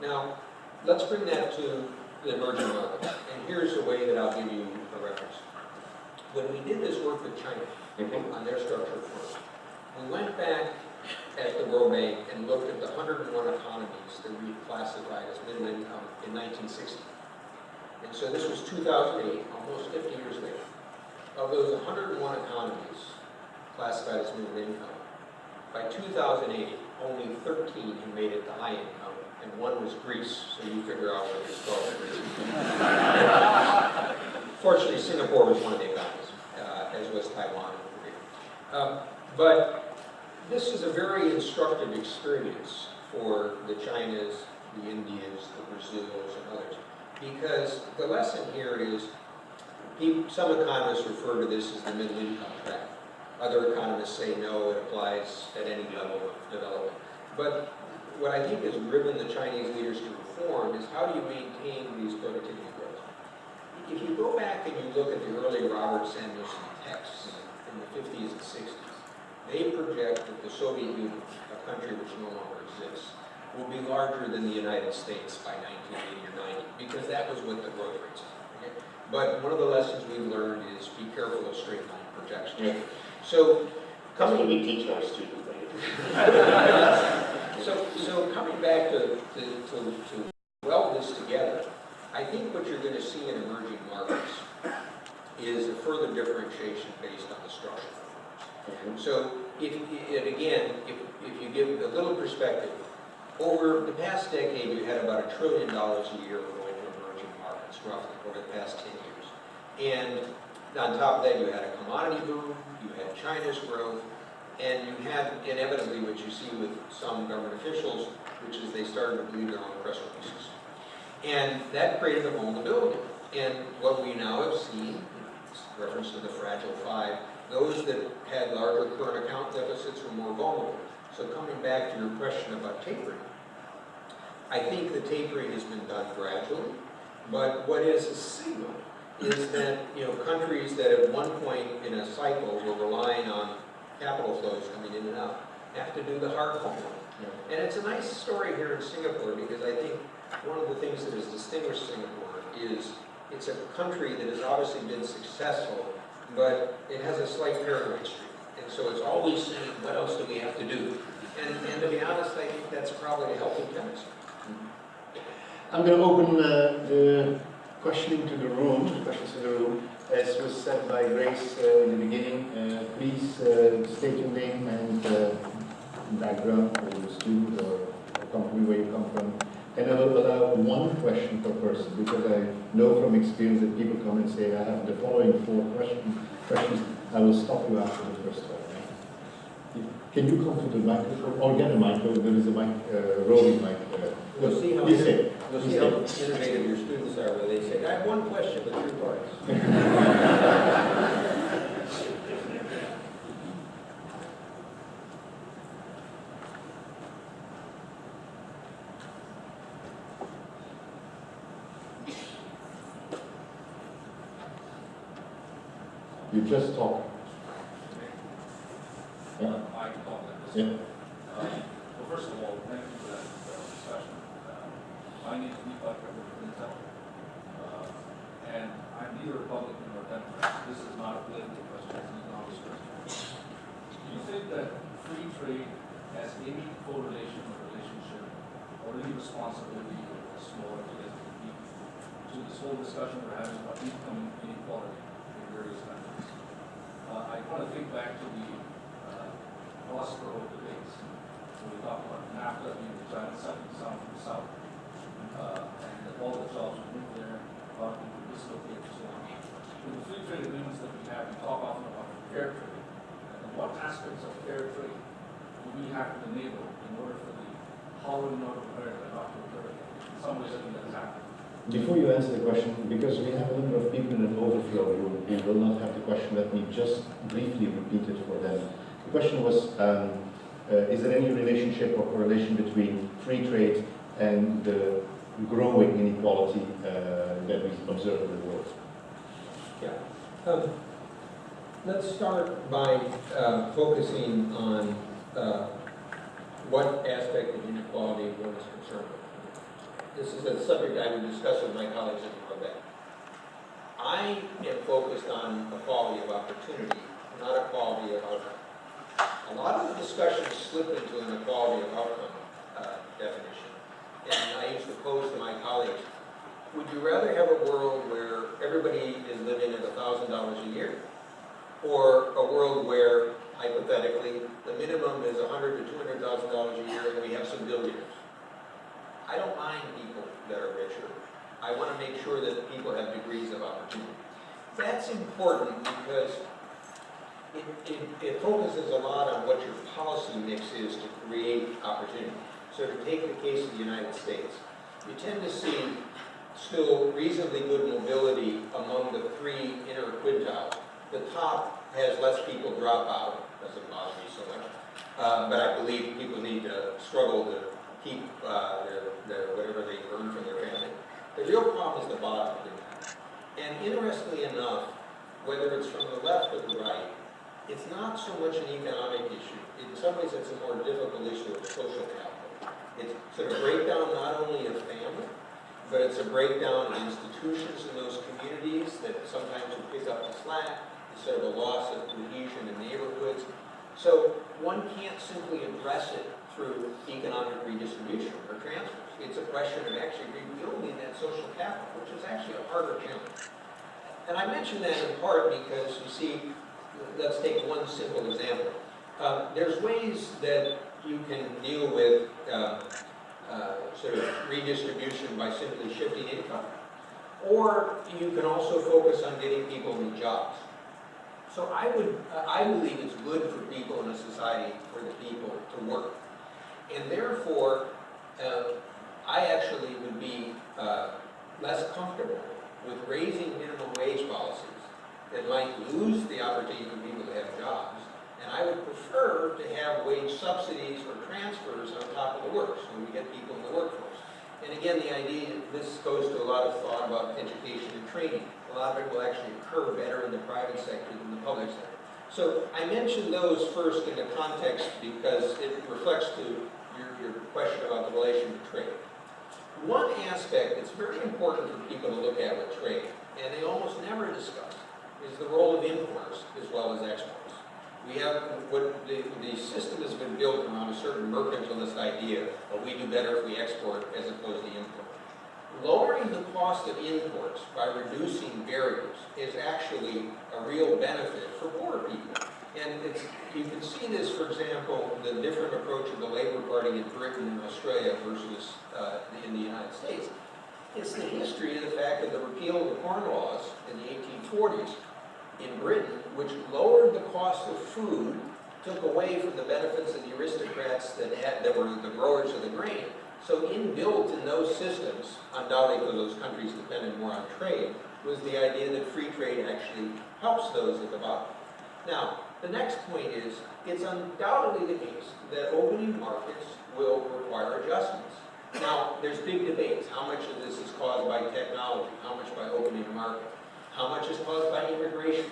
Speaker 3: Now, let's bring that to the emerging markets. And here's a way that I'll give you a reference. When we did this work with China on their structural reform, we went back at the World Bank and looked at the 101 economies that we classified as middle income in 1960. And so this was 2008, almost 50 years later. Of those 101 economies classified as middle income, by 2008, only 13 had made it to high income, and one was Greece, so you figure out what it's called. Fortunately, Singapore was one of the economies, as was Taiwan and Korea. But this is a very instructive experience for the Chinas, the Indians, the Brazils, and others. Because the lesson here is, some economists refer to this as the middle income trap. Other economists say no, it applies at any level of development. But what I think has driven the Chinese leaders to reform is how do you maintain these productivity growth? If you go back and you look at the early Robert Samuelson texts in the 50s and 60s, they project that the Soviet Union, a country which no longer exists, will be larger than the United States by 1980 or 90, because that was what the growth rates are. Okay? But one of the lessons we've learned is be careful of straight line projections.
Speaker 4: Yeah.
Speaker 3: So,
Speaker 4: That's what we teach our students.
Speaker 3: so coming back to weld this together, I think what you're going to see in emerging markets is a further differentiation based on the structural reforms. So, if you give a little perspective, over the past decade, you had about $1 trillion a year going to emerging markets, roughly, over the past 10 years. And on top of that, you had a commodity boom, you had China's growth, and you had inevitably what you see with some government officials, which is they started to believe their own press releases. And that created a vulnerability. And what we now have seen, reference to the Fragile Five, those that had larger current account deficits were more vulnerable. So coming back to your question about tapering, I think the tapering has been done gradually, but what is a signal is that countries that at one point in a cycle were relying on capital flows coming in and out have to do the hard homework. Yeah. And it's a nice story here in Singapore because I think one of the things that has distinguished Singapore is it's a country that has obviously been successful, but it has a slight paranoid streak. And so it's always saying, what else do we have to do? And to be honest, I think that's probably a healthy tendency.
Speaker 2: I'm going to open the questions to the room. As was said by Grace in the beginning, please state your name and background, or your student or company where you come from. And I will allow one question per person, because I know from experience that people come and say, I have the following 4 questions. I will stop you after the first one. Can you come to the microphone, or get a microphone? There is a mic, roving mic.
Speaker 3: We'll see how innovative your students are when they say, I have one question, but 3 parts.
Speaker 2: You just talk. Yeah.
Speaker 5: I can talk like this.
Speaker 2: Yeah.
Speaker 5: Well, first of all, thank you for that discussion. My name is B Zollick, and I'm neither Republican nor Democrat. This is not a political question, this is an honest question. Do you think that free trade has any correlation or relationship or any responsibility or small to this whole discussion we're having about income inequality in various countries? I want to think back to the philosopher of debates. So we talk about NAFTA being the giant sucking sound from the south, and that all the jobs would move there, a lot of people would dislocate and so on. With the free trade agreements that we have, we talk often about fair trade. And what aspects of fair trade do we have to enable in order for the hollowing out of America not to occur? In some ways, I think that's happening.
Speaker 2: Before you answer the question, because we have a number of people in an overflow room who will not have the question, let me just briefly repeat it for them. The question was, is there any relationship or correlation between free trade and the growing inequality that we observe in the world?
Speaker 3: Let's start by focusing on what aspect of inequality one is concerned with. This is a subject I would discuss with my colleagues in Quebec. I am focused on equality of opportunity, not equality of outcome. A lot of the discussions slip into an equality of outcome definition. And I used to pose to my colleagues, would you rather have a world where everybody is living at $1,000 a year? Or a world where, hypothetically, the minimum is $100,000 to $200,000 a year and we have some billionaires? I don't mind people that are richer. I want to make sure that people have degrees of opportunity. That's important because it focuses a lot on what your policy mix is to create opportunity. So to take the case of the United States, you tend to see still reasonably good mobility among the three inner quintiles. The top has less people drop out, doesn't bother me so much, but I believe people need to struggle to keep their whatever they earn from their family. The real problem is the bottom quintile. And interestingly enough, whether it's from the left or the right, it's not so much an economic issue. In some ways, it's a more difficult issue of social capital. It's sort of breakdown not only of family, but it's a breakdown of institutions in those communities that sometimes will pick up the slack. It's sort of a loss of cohesion in neighborhoods. So one can't simply address it through economic redistribution or transfers. It's a question of actually rebuilding that social capital, which is actually a harder challenge. And I mention that in part because, you see, let's take one simple example. There's ways that you can deal with sort of redistribution by simply shifting income, or you can also focus on getting people new jobs. So I believe it's good for people in a society for the people to work. And therefore, I actually would be less comfortable with raising minimum wage policies that might lose the opportunity for people to have jobs. And I would prefer to have wage subsidies or transfers on top of the work, so we get people in the workforce. And again, the idea, this goes to a lot of thought about education and training. A lot of it will actually occur better in the private sector than the public sector. So I mentioned those first in the context because it reflects to your question about the relation to trade. One aspect that's very important for people to look at with trade, and they almost never discuss, is the role of imports as well as exports. We have, the system has been built around a certain mercantilist idea of we do better if we export as opposed to import. Lowering the cost of imports by reducing barriers is actually a real benefit for poor people. And you can see this, for example, the different approach of the Labour Party in Britain and Australia versus in the United States. It's the history of the fact that the repeal of the Corn Laws in the 1840s in Britain, which lowered the cost of food, took away from the benefits of the aristocrats that were the growers of the grain. So inbuilt in those systems, undoubtedly because those countries depended more on trade, was the idea that free trade actually helps those at the bottom. Now, the next point is, it's undoubtedly the case that opening markets will require adjustments. Now, there's big debates. How much of this is caused by technology? How much by opening a market? How much is caused by immigration?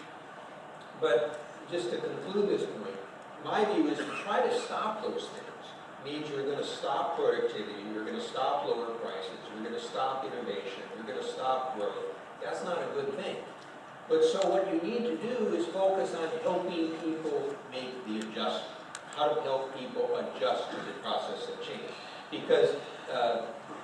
Speaker 3: But just to conclude this point, my view is to try to stop those things means you're going to stop productivity, you're going to stop lower prices, you're going to stop innovation, you're going to stop growth. That's not a good thing. But so what you need to do is focus on helping people make the adjustment. How to help people adjust to the process of change. Because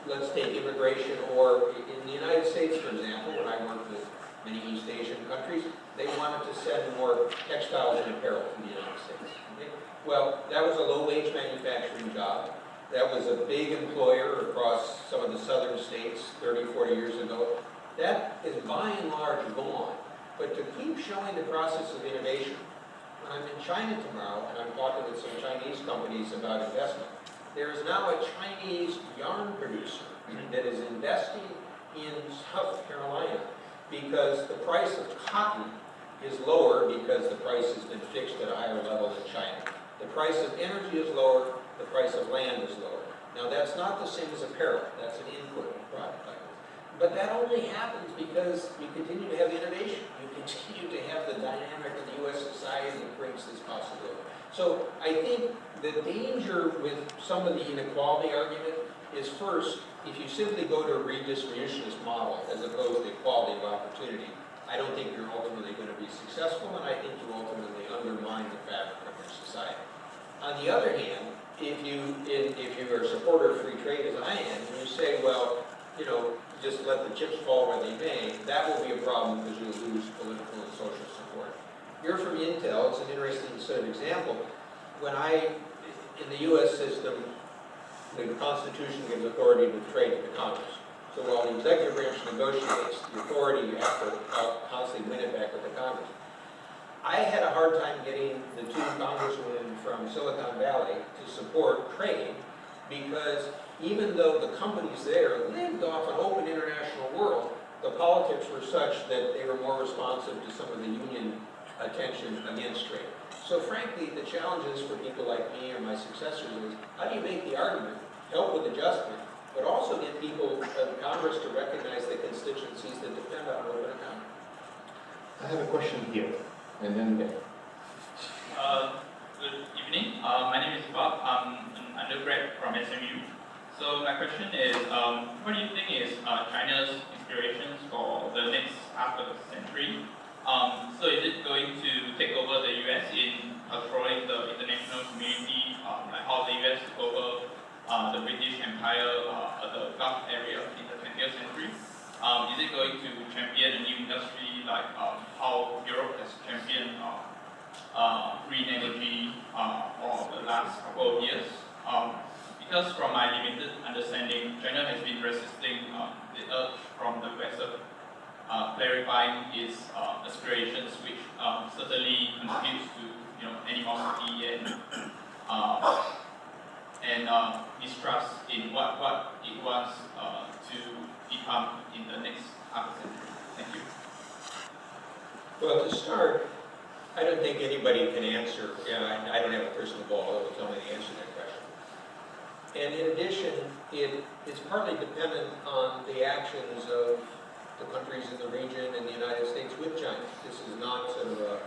Speaker 3: let's take immigration, or in the United States, for example, when I worked with many East Asian countries, they wanted to send more textiles and apparel to the United States. Okay? Well, that was a low-wage manufacturing job. That was a big employer across some of the southern states 30, 40 years ago. That is by and large gone. But to keep showing the process of innovation, when I'm in China tomorrow and I'm talking with some Chinese companies about investment, there is now a Chinese yarn producer that is investing in South Carolina because the price of cotton is lower because the price has been fixed at a higher level in China. The price of energy is lower, the price of land is lower. Now that's not the same as apparel, that's an input product like this. But that only happens because you continue to have innovation. You continue to have the dynamic of the U.S. society that brings this possibility. So I think the danger with some of the inequality argument is, first, if you simply go to a redistributionist model as opposed to equality of opportunity, I don't think you're ultimately going to be successful, and I think you ultimately undermine the fabric of your society. On the other hand, if you are a supporter of free trade, as I am, and you say, well, you know, just let the chips fall where they may, that will be a problem because you'll lose political and social support. You're from Intel, it's an interesting sort of example. In the U.S. system, the Constitution gives authority to trade to the Congress. So while the executive branch negotiates, the authority, you have to constantly win it back with the Congress. I had a hard time getting the two congresswomen from Silicon Valley to support trade because even though the companies there lived off an open international world, the politics were such that they were more responsive to some of the union attention against trade. So frankly, the challenges for people like me or my successors is, how do you make the argument, help with adjustment, but also get people in Congress to recognize the constituencies that depend on an open economy?
Speaker 4: I have a question here, and then there.
Speaker 6: Good evening. My name is Bob. I'm an undergrad from SMU. So my question is, what do you think is China's inspirations for the next half of the century? So is it going to take over the US in controlling the international community, like how the US took over the British Empire, the Gulf area in the 20th century? Is it going to champion a new industry like how Europe has championed green energy for the last couple of years? Because from my limited understanding, China has been resisting the urge from the West of clarifying its aspirations, which certainly contributes to animosity and mistrust in what it wants to become in the next half century. Thank you.
Speaker 3: Well, to start, I don't think anybody can answer. I don't have a crystal ball that will tell me the answer to that question. And in addition, it's partly dependent on the actions of the countries in the region and the United States with China. This is not sort of a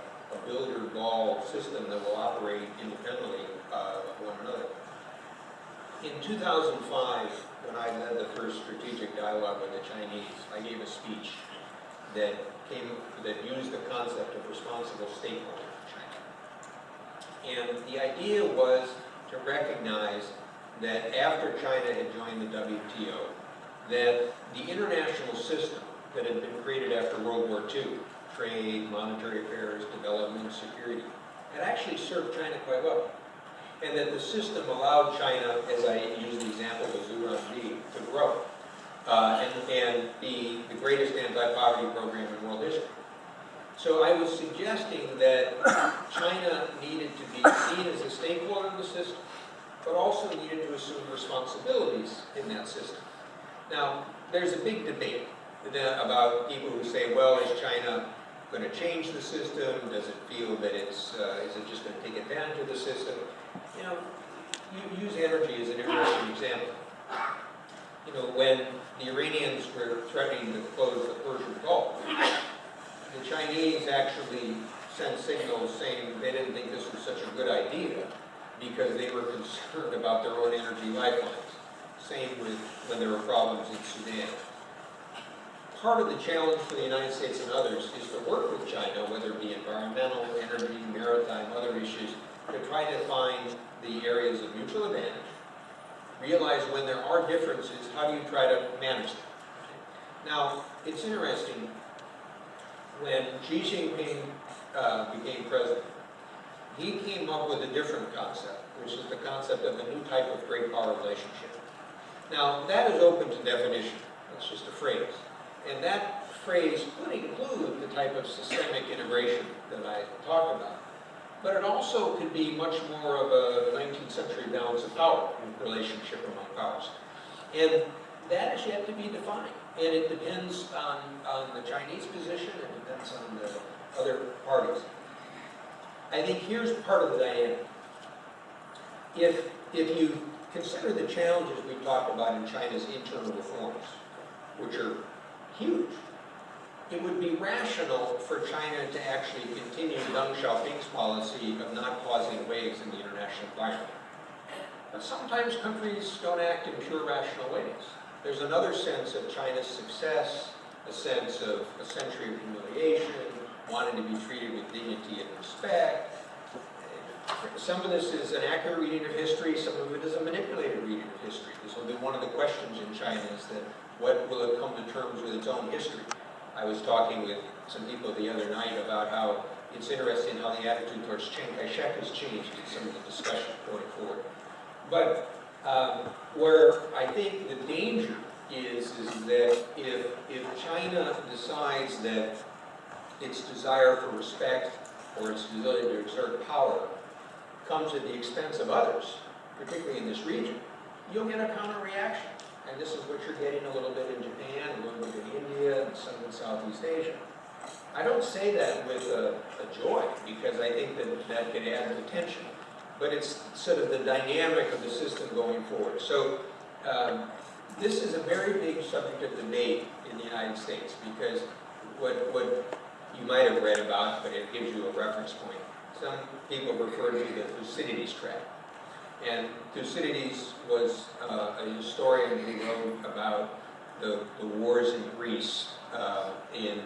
Speaker 3: billiard ball system that will operate independently of one another. In 2005, when I led the first strategic dialogue with the Chinese, I gave a speech that used the concept of responsible stakeholder in China. And the idea was to recognize that after China had joined the WTO, that the international system that had been created after World War II, trade, monetary affairs, development, security, had actually served China quite well. And that the system allowed China, as I use the example of Zhuangzi, to grow and be the greatest anti-poverty program in world history. So I was suggesting that China needed to be seen as a stakeholder in the system, but also needed to assume responsibilities in that system. Now, there's a big debate about people who say, well, is China going to change the system? Does it feel that is it just going to take advantage of the system? You know, you use energy as an interesting example. You know, when the Iranians were threatening to close the Persian Gulf, the Chinese actually sent signals saying they didn't think this was such a good idea because they were concerned about their own energy lifelines. Same with when there were problems in Sudan. Part of the challenge for the United States and others is to work with China, whether it be environmental, energy, maritime, other issues, to try to find the areas of mutual advantage. Realize when there are differences, how do you try to manage them? Now, it's interesting, when Xi Jinping became president, he came up with a different concept, which is the concept of a new type of great power relationship. Now, that is open to definition. It's just a phrase. And that phrase could include the type of systemic integration that I talked about. But it also could be much more of a 19th century balance of power relationship among powers. And that is yet to be defined. And it depends on the Chinese position, it depends on the other parties. I think here's part of the dynamic. If you consider the challenges we talked about in China's internal reforms, which are huge. It would be rational for China to actually continue Deng Xiaoping's policy of not causing waves in the international environment. But sometimes countries don't act in pure rational ways. There's another sense of China's success, a sense of a century of humiliation, wanting to be treated with dignity and respect. Some of this is an accurate reading of history, some of it is a manipulated reading of history. This will be one of the questions in China is that what will it come to terms with its own history? I was talking with some people the other night about how it's interesting how the attitude towards Chiang Kai-shek has changed in some of the discussion going forward. But where I think the danger is that if China decides that its desire for respect or its ability to exert power comes at the expense of others, particularly in this region, you'll get a counter-reaction. And this is what you're getting a little bit in Japan, a little bit in India, and some in Southeast Asia. I don't say that with a joy, because I think that could add to tension. But it's sort of the dynamic of the system going forward. So this is a very big subject of debate in the United States, because what you might have read about, but it gives you a reference point. Some people refer to the Thucydides trap. And Thucydides was a historian who wrote about the wars in Greece in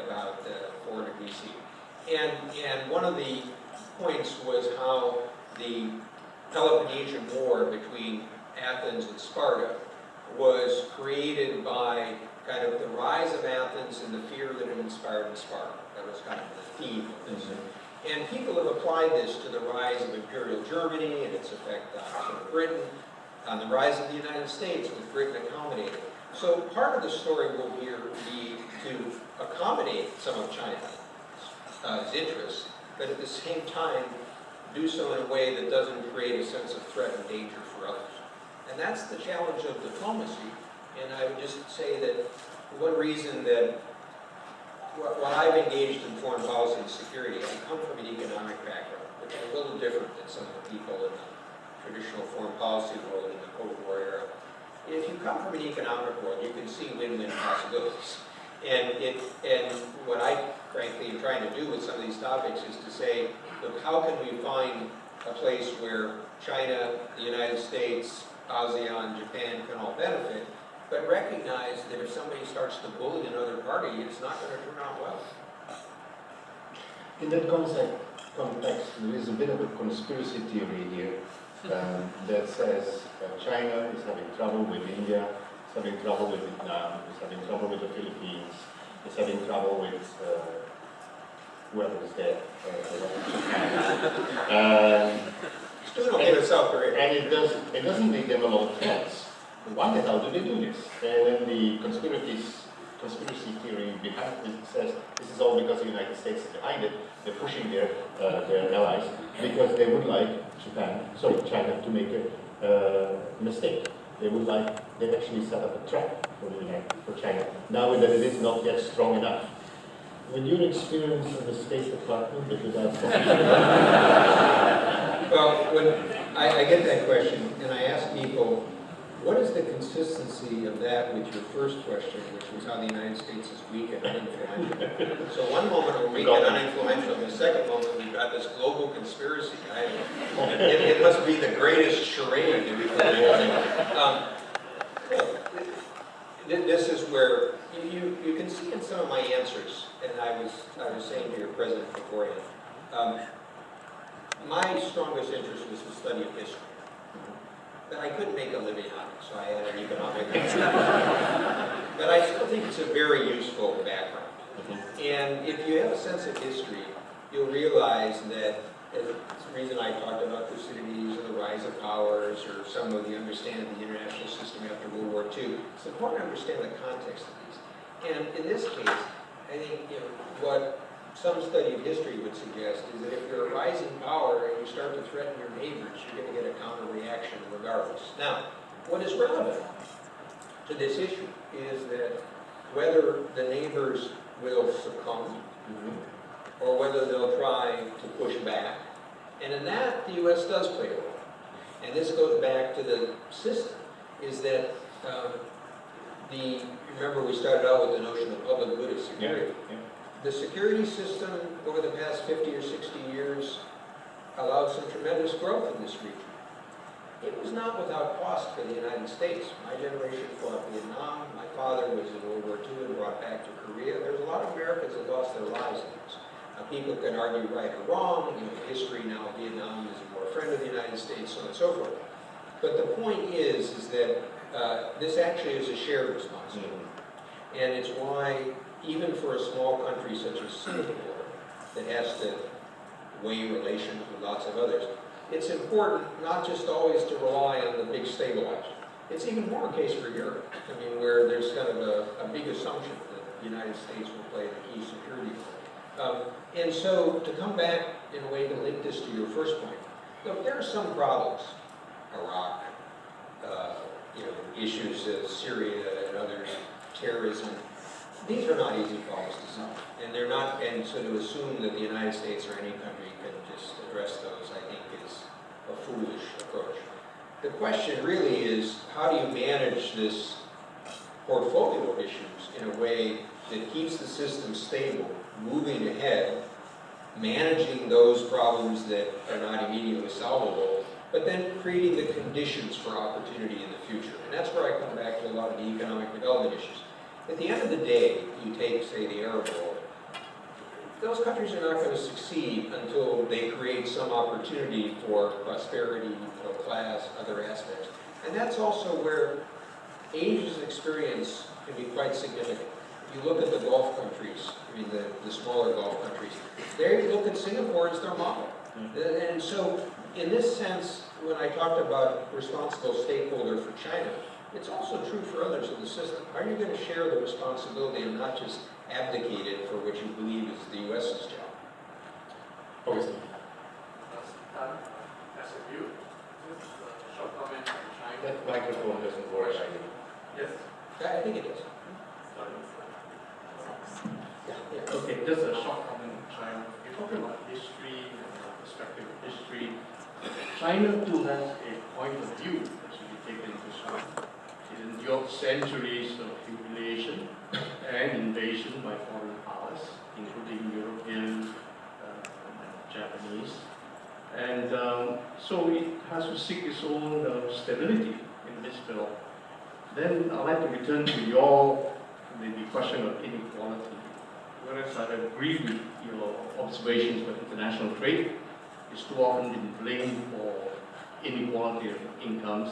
Speaker 3: about 400 BC. And one of the points was how the Peloponnesian War between Athens and Sparta was created by kind of the rise of Athens and the fear that it inspired in Sparta. That was kind of the theme of this. And people have applied this to the rise of Imperial Germany and its effect on Britain, on the rise of the United States with Britain accommodating. So part of the story will be to accommodate some of China's interests, but at the same time do so in a way that doesn't create a sense of threat and danger for others. And that's the challenge of diplomacy. And I would just say that one reason that while I've engaged in foreign policy and security, I come from an economic background, which is a little different than some of the people in the traditional foreign policy world in the Cold War era. If you come from an economic world, you can see win-win possibilities. And what I, frankly, am trying to do with some of these topics is to say, look, how can we find a place where China, the United States, ASEAN, Japan can all benefit, but recognize that if somebody starts to bully another party, it's not going to turn out well.
Speaker 4: In that context, there is a bit of a conspiracy theory here that says China is having trouble with India, is having trouble with Vietnam, is having trouble with the Philippines, is having trouble with whoever is there.
Speaker 3: It's doing okay with South Korea.
Speaker 4: And it doesn't make them a lot of sense. Why the hell do they do this? And then the conspiracy theory behind it says this is all because the United States is behind it. They're pushing their allies because they would like China to make a mistake. They actually set up a trap for China. Now that it is not yet strong enough. When your experience in the State Department, because that's
Speaker 3: well, when I get that question and I ask people, what is the consistency of that with your first question, which was how the United States is weak and uninfluential? So one moment we're weak and uninfluential, and the second moment we've got this global conspiracy. It must be the greatest charade to be playing. This is where you can see in some of my answers, and I was saying to your president beforehand, my strongest interest was the study of history. But I couldn't make a living on it, so I had an economic But I still think it's a very useful background. And if you have a sense of history, you'll realize that the reason I talked about Thucydides or the rise of powers or some of the understanding of the international system after World War II, it's important to understand the context of these. And in this case, I think what some study of history would suggest is that if you're a rising power and you start to threaten your neighbors, you're going to get a counter-reaction regardless. Now, what is relevant to this issue is that whether the neighbors will succumb or whether they'll try to push back. And in that, the U.S. does play a role. And this goes back to the system, is that the remember we started out with the notion of public good as security.
Speaker 4: Yeah.
Speaker 3: The security system over the past 50 or 60 years allowed some tremendous growth in this region. It was not without cost for the United States. My generation fought Vietnam. My father was in World War II and brought back to Korea. There's a lot of Americans that lost their lives in this. Now, people can argue right or wrong. You know, history now, Vietnam is more a friend of the United States, so on and so forth. But the point is that this actually is a shared responsibility. And it's why, even for a small country such as Singapore, that has to weigh relations with lots of others, it's important not just always to rely on the big stabilizer. It's even more a case for Europe. I mean, where there's kind of a big assumption that the United States will play the key security role. And so, to come back in a way to link this to your first point, look, there are some problems. Iraq, you know, issues of Syria and others, terrorism. These are not easy problems to solve. And they're not, and so to assume that the United States or any country can just address those, I think, is a foolish approach. The question really is, how do you manage this portfolio of issues in a way that keeps the system stable, moving ahead, managing those problems that are not immediately solvable, but then creating the conditions for opportunity in the future. And that's where I come back to a lot of the economic development issues. At the end of the day, you take, say, the Arab world, those countries are not going to succeed until they create some opportunity for prosperity, middle class, other aspects. And that's also where Asia's experience can be quite significant. You look at the Gulf countries, I mean the smaller Gulf countries, they look at Singapore as their model. And so, in this sense, when I talked about responsible stakeholder for China, it's also true for others in the system. Are you going to share the responsibility and not just abdicate it for what you believe is the U.S.'s job?
Speaker 4: Obviously.
Speaker 7: As a view, short comment on China.
Speaker 4: That microphone doesn't work, I think.
Speaker 7: Yes.
Speaker 3: I think it is.
Speaker 7: Sorry.
Speaker 3: Yeah.
Speaker 7: Okay, just a short comment on China. We're talking about history and the perspective of history. China too has a point of view that should be taken into account. It endured centuries of humiliation and invasion by foreign powers, including European and Japanese. And so it has to seek its own stability in this field. Then I'd like to return to the question of inequality. Whereas I agree with your observations that international trade is too often been blamed for inequality of incomes.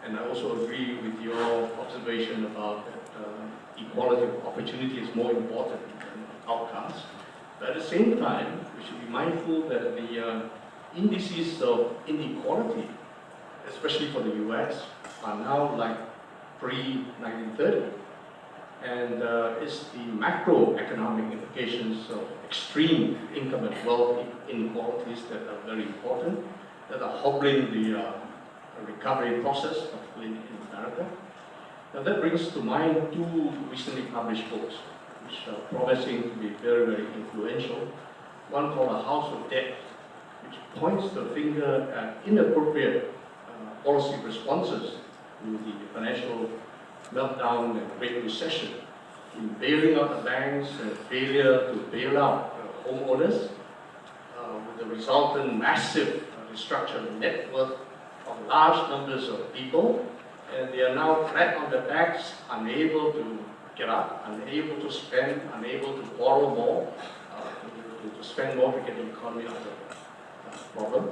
Speaker 7: And I also agree with your observation about that equality of opportunity is more important than outcomes. But at the same time, we should be mindful that the indices of inequality, especially for the US, are now like pre-1930. And it's the macroeconomic implications of extreme income and wealth inequalities that are very important, that are hobbling the recovery process, particularly in America. Now that brings to mind two recently published books, which are promising to be very, very influential. One called A House of Debt, which points the finger at inappropriate policy responses to the financial meltdown and Great Recession, in bailing out the banks and failure to bail out homeowners, with the resultant massive destruction of net worth of large numbers of people, and they are now flat on their backs, unable to get up, unable to spend, unable to borrow more, to spend more to get the economy out of the problem,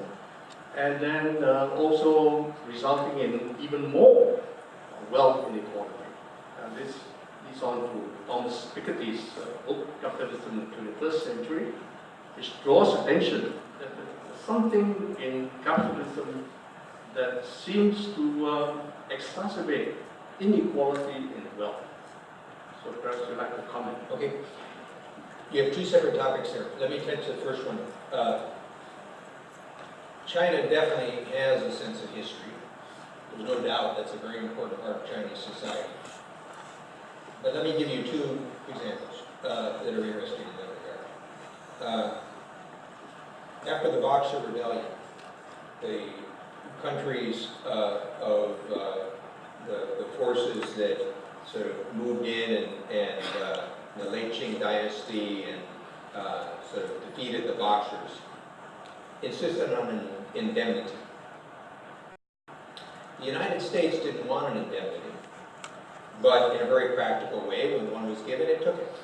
Speaker 7: and then also resulting in even more wealth inequality. This leads on to Thomas Piketty's book, Capitalism in the 21st Century, which draws attention that there's something in capitalism that seems to exacerbate inequality in wealth. So perhaps you'd like to comment.
Speaker 3: Okay. You have two separate topics here. Let me touch the first one. China definitely has a sense of history. There's no doubt that's a very important part of Chinese society. But let me give you two examples that are interesting in that regard. After the Boxer Rebellion, the countries of the forces that sort of moved in and the late Qing dynasty and sort of defeated the Boxers, insisted on an indemnity. The United States didn't want an indemnity, but in a very practical way, when one was given, it took it.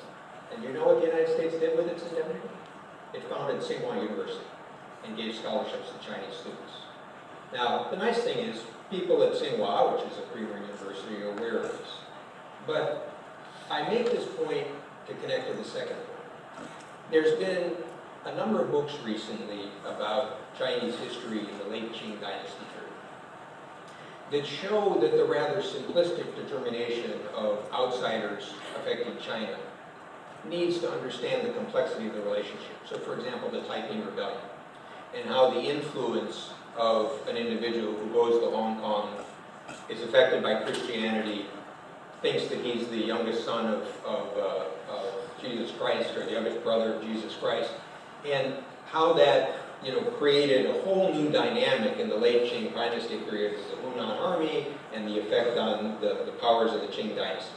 Speaker 3: And you know what the United States did with its indemnity? It founded Tsinghua University and gave scholarships to Chinese students. Now, the nice thing is, people at Tsinghua, which is a premier university, are aware of this. But I make this point to connect to the second point. There's been a number of books recently about Chinese history in the late Qing dynasty period that show that the rather simplistic determination of outsiders affecting China needs to understand the complexity of the relationship. So, for example, the Taiping Rebellion, and how the influence of an individual who goes to Hong Kong is affected by Christianity, thinks that he's the youngest son of Jesus Christ, or the youngest brother of Jesus Christ, and how that created a whole new dynamic in the late Qing dynasty period with the Hunan army and the effect on the powers of the Qing dynasty.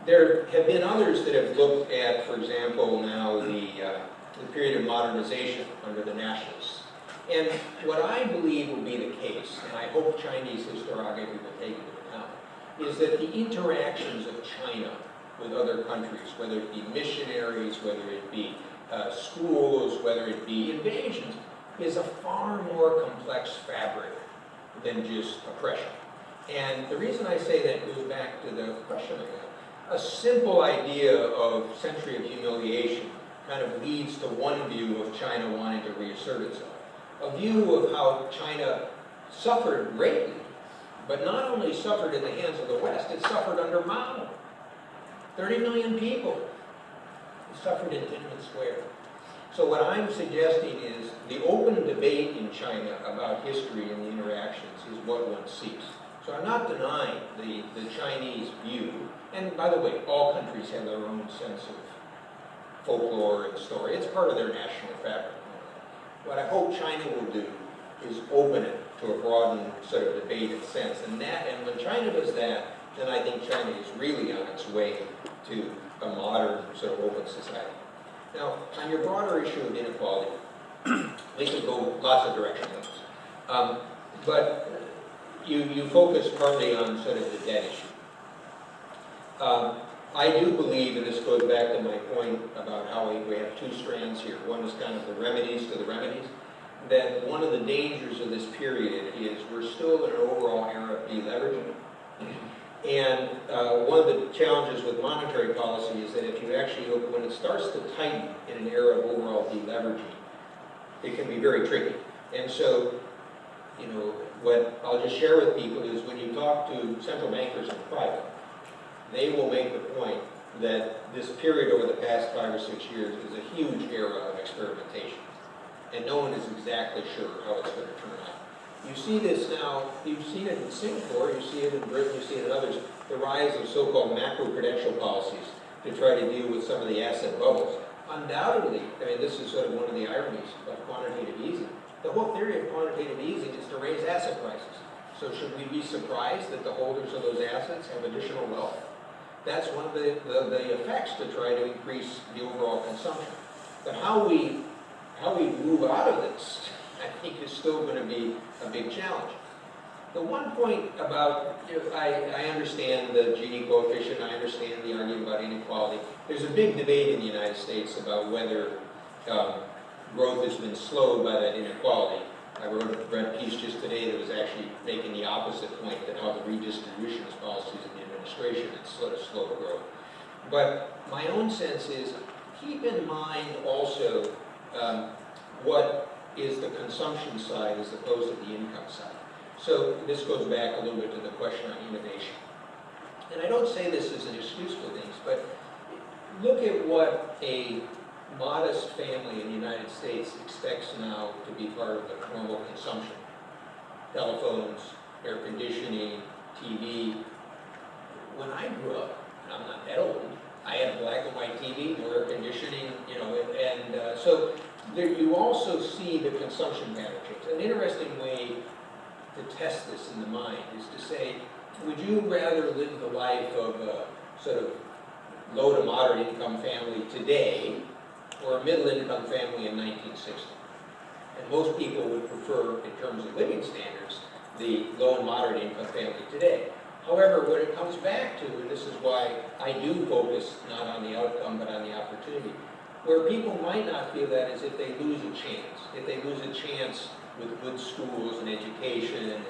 Speaker 3: There have been others that have looked at, for example, now the period of modernization under the nationalists. And what I believe will be the case, and I hope Chinese historiography will take into account, is that the interactions of China with other countries, whether it be missionaries, whether it be schools, whether it be invasions, is a far more complex fabric than just oppression. And the reason I say that goes back to the question I got. A simple idea of century of humiliation kind of leads to one view of China wanting to reassert itself. A view of how China suffered greatly, but not only suffered at the hands of the West, it suffered under Mao. 30 million people suffered in Tiananmen Square. So what I'm suggesting is the open debate in China about history and the interactions is what one seeks. So I'm not denying the Chinese view, and by the way, all countries have their own sense of folklore and story. It's part of their national fabric. What I hope China will do is open it to a broadened sort of debate and sense. And when China does that, then I think China is really on its way to a modern sort of open society. Now, on your broader issue of inequality, we can go lots of directions on this. But you focus partly on sort of the debt issue. I do believe, and this goes back to my point about how we have two strands here. One is kind of the remedies to the remedies. That one of the dangers of this period is we're still in an overall era of deleveraging. And one of the challenges with monetary policy is that if you actually look, when it starts to tighten in an era of overall deleveraging, it can be very tricky. And so, what I'll just share with people is when you talk to central bankers in private, they will make the point that this period over the past 5 or 6 years is a huge era of experimentation. And no one is exactly sure how it's going to turn out. You see this now, you've seen it in Singapore, you see it in Britain, you see it in others, the rise of so-called macro-prudential policies to try to deal with some of the asset bubbles. Undoubtedly, I mean, this is sort of one of the ironies of quantitative easing. The whole theory of quantitative easing is to raise asset prices. So should we be surprised that the holders of those assets have additional wealth? That's one of the effects to try to increase the overall consumption. But how we move out of this, I think, is still going to be a big challenge. The one point about, I understand the Gini coefficient, I understand the argument about inequality. There's a big debate in the United States about whether growth has been slowed by that inequality. I read a piece just today that was actually making the opposite point, that how the redistribution policies in the administration had sort of slowed growth. But my own sense is, keep in mind also what is the consumption side as opposed to the income side. So this goes back a little bit to the question on innovation. And I don't say this as an excuse for things, but look at what a modest family in the United States expects now to be part of the normal consumption. Telephones, air conditioning, TV. When I grew up, and I'm not that old, I had a black and white TV, no air conditioning, so there you also see the consumption pattern change. An interesting way to test this in the mind is to say, would you rather live the life of a sort of low to moderate income family today or a middle income family in 1960? And most people would prefer, in terms of living standards, the low and moderate income family today. However, what it comes back to, and this is why I do focus not on the outcome but on the opportunity, where people might not feel that is if they lose a chance. If they lose a chance with good schools and education and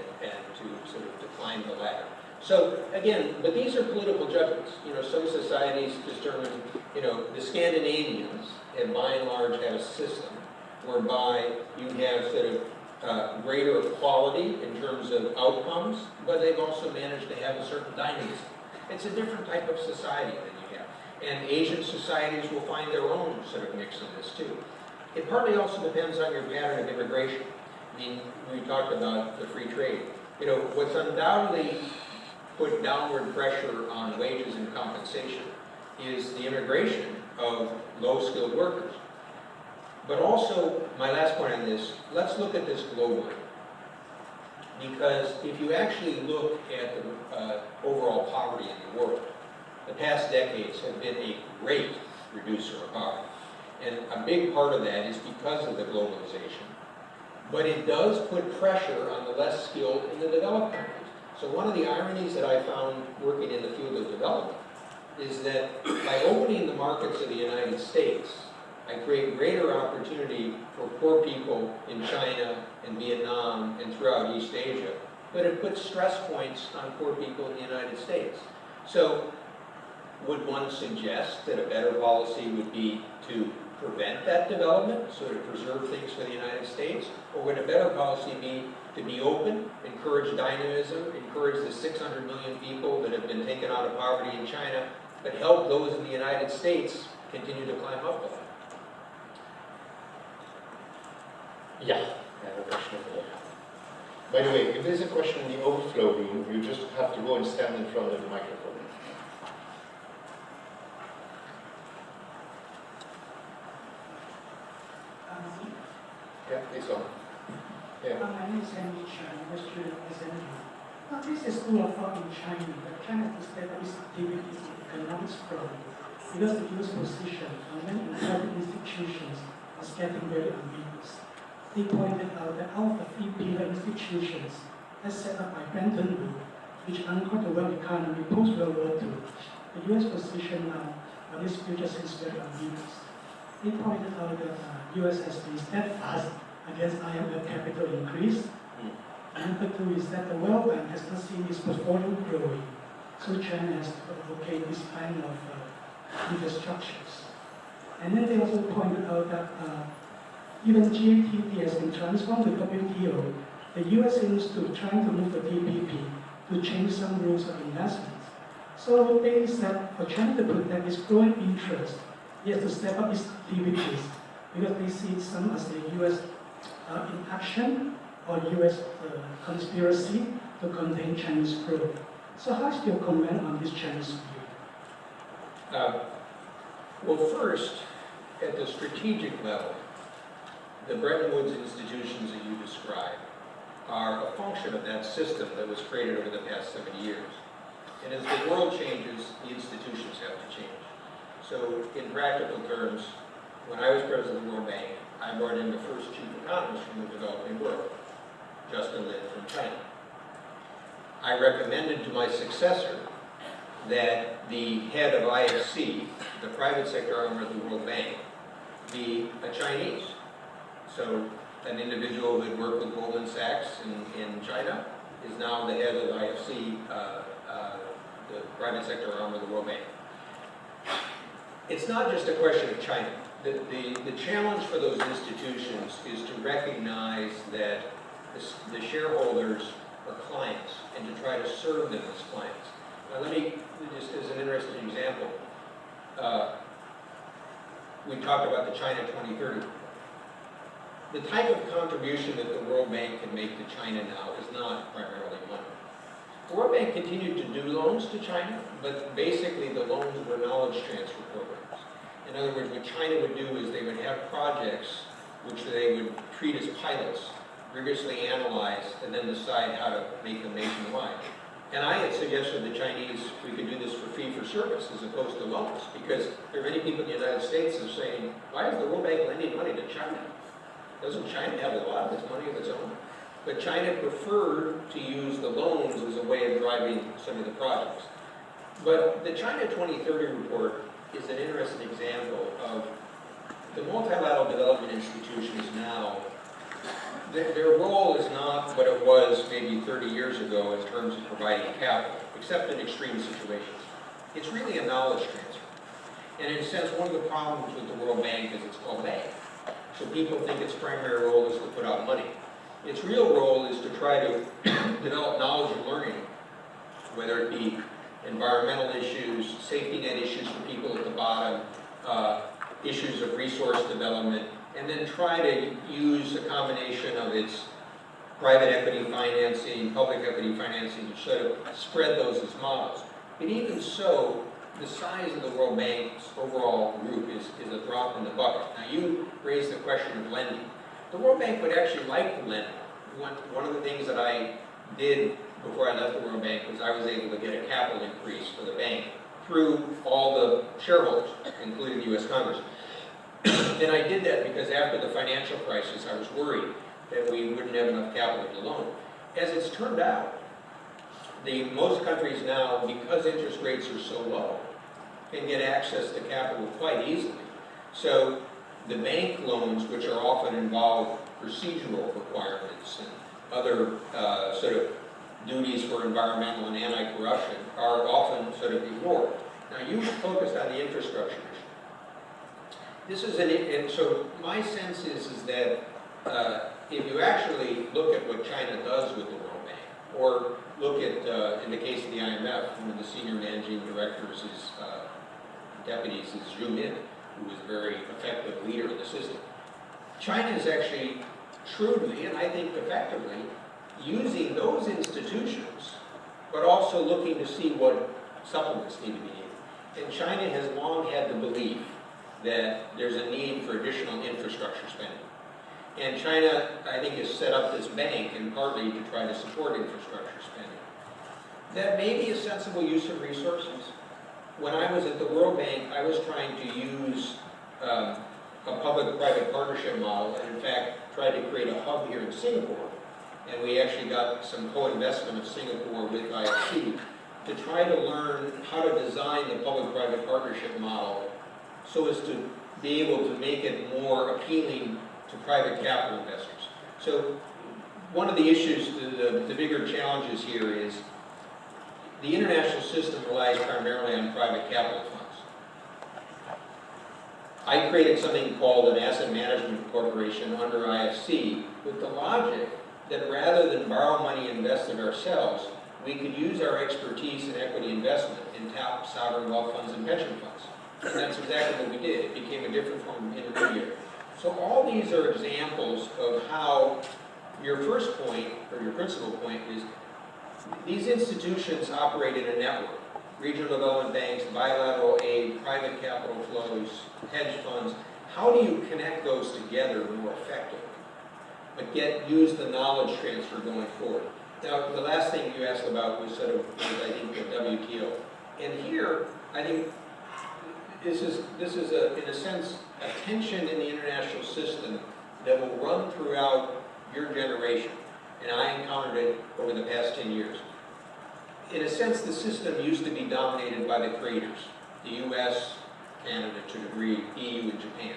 Speaker 3: to sort of to climb the ladder. So again, but these are political judgments. You know, some societies determine, you know, the Scandinavians, and by and large have a system whereby you have sort of greater equality in terms of outcomes, but they've also managed to have a certain dynamism. It's a different type of society than you have. And Asian societies will find their own sort of mix in this too. It partly also depends on your pattern of immigration. I mean, we talked about the free trade. You know, what's undoubtedly put downward pressure on wages and compensation is the immigration of low-skilled workers. But also, my last point on this, let's look at this globally. Because if you actually look at the overall poverty in the world, the past decades have been a great reducer of poverty. And a big part of that is because of the globalization. But it does put pressure on the less skilled in the developed countries. So one of the ironies that I found working in the field of development is that by opening the markets of the United States, I create greater opportunity for poor people in China and Vietnam and throughout East Asia, but it puts stress points on poor people in the United States. So would one suggest that a better policy would be to prevent that development, so to preserve things for the United States? Or would a better policy be to be open, encourage dynamism, encourage the 600 million people that have been taken out of poverty in China, but help those in the United States continue to climb up the ladder?
Speaker 4: Yeah, I have a question over there. By the way, if there's a question in the overflow room, you just have to go and stand in front of the microphone. Yeah, it's on. Yeah.
Speaker 8: My name is Henry Chan, I'm a student at SMU. This is school of thought in China that China has step up its activities in economics front because the US position on many important institutions was getting very ambiguous. They pointed out that out of the three pillar institutions as set up by Bretton Woods, which anchored the world economy post-World War II, the US position now on its future seems very ambiguous. They pointed out that US has been steadfast against IMF capital increase. And number two is that the World Bank has not seen its portfolio growing. So China has to advocate this kind of infrastructures. And then they also pointed out that even GATT has been transformed to WTO. The US seems to trying to move the TPP to change some rules of investments. So they said for China to protect its growing interest, it has to step up its activities because they see some as the US inaction or US conspiracy to contain Chinese growth. So how is your comment on this Chinese view?
Speaker 3: Well, first, at the strategic level, the Bretton Woods institutions that you described are a function of that system that was created over the past 70 years. And as the world changes, the institutions have to change. So in practical terms, when I was president of the World Bank, I brought in the first chief economist from the developing world, Justin Lin from China. I recommended to my successor that the head of IFC, the private sector arm of the World Bank, be a Chinese. So an individual who had worked with Goldman Sachs in China is now the head of IFC, the private sector arm of the World Bank. It's not just a question of China. The challenge for those institutions is to recognize that the shareholders are clients and to try to serve them as clients. Now let me, just as an interesting example, we talked about the China 2030. The type of contribution that the World Bank can make to China now is not primarily money. The World Bank continued to do loans to China, but basically the loans were knowledge transfer programs. In other words, what China would do is they would have projects which they would treat as pilots, rigorously analyze, and then decide how to make them nationwide. And I had suggested to the Chinese we could do this for fee for service as opposed to loans, because there are many people in the United States that are saying, why is the World Bank lending money to China? Doesn't China have a lot of its money of its own? But China preferred to use the loans as a way of driving some of the projects. But the China 2030 report is an interesting example of the multilateral development institutions now. Their role is not what it was maybe 30 years ago in terms of providing capital, except in extreme situations. It's really a knowledge transfer. And in a sense, one of the problems with the World Bank is it's called bank. So people think its primary role is to put out money. Its real role is to try to develop knowledge and learning, whether it be environmental issues, safety net issues for people at the bottom, issues of resource development, and then try to use a combination of its private equity financing, public equity financing to sort of spread those as models. But even so, the size of the World Bank's overall group is a drop in the bucket. Now you raised the question of lending. The World Bank would actually like to lend. One of the things that I did before I left the World Bank was I was able to get a capital increase for the bank through all the shareholders, including the U.S. Congress. And I did that because after the financial crisis, I was worried that we wouldn't have enough capital to loan. As it's turned out, most countries now, because interest rates are so low, can get access to capital quite easily. So the bank loans, which are often involve procedural requirements and other sort of duties for environmental and anti-corruption, are often sort of ignored. Now you focused on the infrastructure issue. This is and so my sense is that if you actually look at what China does with the World Bank, or look at, in the case of the IMF, one of the senior managing directors, deputies is Zhu Min, who was a very effective leader of the system. China is actually shrewdly, and I think effectively, using those institutions, but also looking to see what supplements need to be needed. And China has long had the belief that there's a need for additional infrastructure spending. And China, I think, has set up this bank in partly to try to support infrastructure spending. That may be a sensible use of resources. When I was at the World Bank, I was trying to use a public-private partnership model, and in fact, tried to create a hub here in Singapore. And we actually got some co-investment of Singapore with IFC to try to learn how to design the public-private partnership model so as to be able to make it more appealing to private capital investors. So one of the issues, the bigger challenges here is the international system relies primarily on private capital funds. I created something called an asset management corporation under IFC with the logic that rather than borrow money and invest it ourselves, we could use our expertise in equity investment in tap sovereign wealth funds and pension funds. And that's exactly what we did. It became a different form of intermediary. So all these are examples of how your first point, or your principal point, is these institutions operate in a network. Regional development banks, bilateral aid, private capital flows, hedge funds. How do you connect those together more effectively, but use the knowledge transfer going forward? Now, the last thing you asked about was sort of, I think, the WTO. And here, I think this is in a sense, a tension in the international system that will run throughout your generation. And I encountered it over the past 10 years. In a sense, the system used to be dominated by the creators, the US, Canada to a degree, EU, and Japan.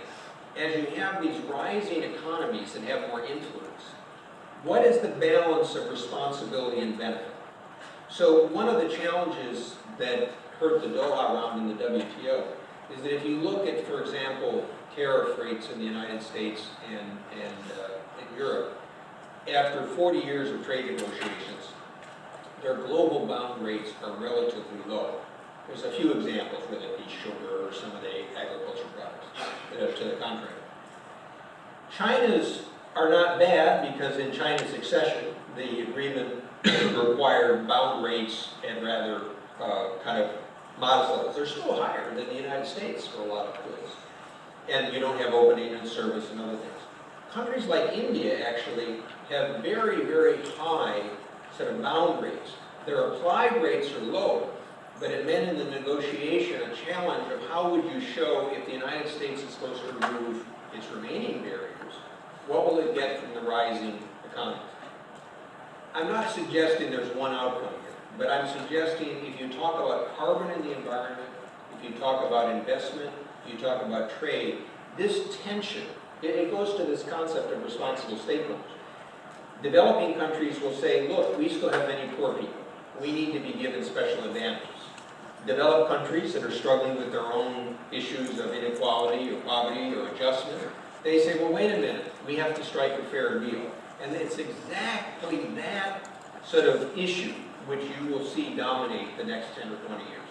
Speaker 3: As you have these rising economies that have more influence, what is the balance of responsibility and benefit? So one of the challenges that hurt the Doha round in the WTO is that if you look at, for example, tariff rates in the United States and in Europe, after 40 years of trade negotiations, their global bound rates are relatively low. There's a few examples, whether it be sugar or some of the agricultural products that are to the contrary. China's are not bad because in China's accession, the agreement required bound rates at rather kind of modest levels. They're still higher than the United States for a lot of goods. And you don't have opening and service and other things. Countries like India actually have very, very high sort of bound rates. their applied rates are low, but it meant in the negotiation a challenge of how would you show if the United States is supposed to remove its remaining barriers, what will it get from the rising economy? I'm not suggesting there's one outcome here, but I'm suggesting if you talk about carbon in the environment, if you talk about investment, if you talk about trade, this tension, it goes to this concept of responsible stakeholders. Developing countries will say, look, we still have many poor people. We need to be given special advantages. Developed countries that are struggling with their own issues of inequality or poverty or adjustment, they say, well, wait a minute, we have to strike a fair deal. And it's exactly that sort of issue which you will see dominate the next 10 or 20 years.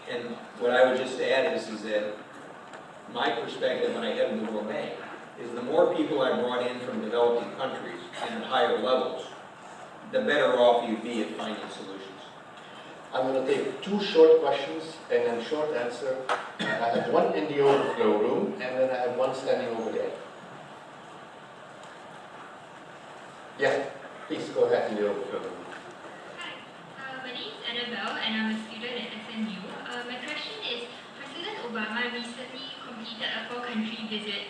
Speaker 3: And what I would just add is that my perspective when I head into the World Bank is the more people I brought in from developing countries and at higher levels, the better off you'd be at finding solutions.
Speaker 4: I'm going to take 2 short questions and then short answer. I have one in the overflow room and then I have one standing over there. Yeah, please go ahead in the overflow room.
Speaker 9: Hi, my name is Annabelle and I'm a student at SMU. My question is, President Obama recently completed a 4-country visit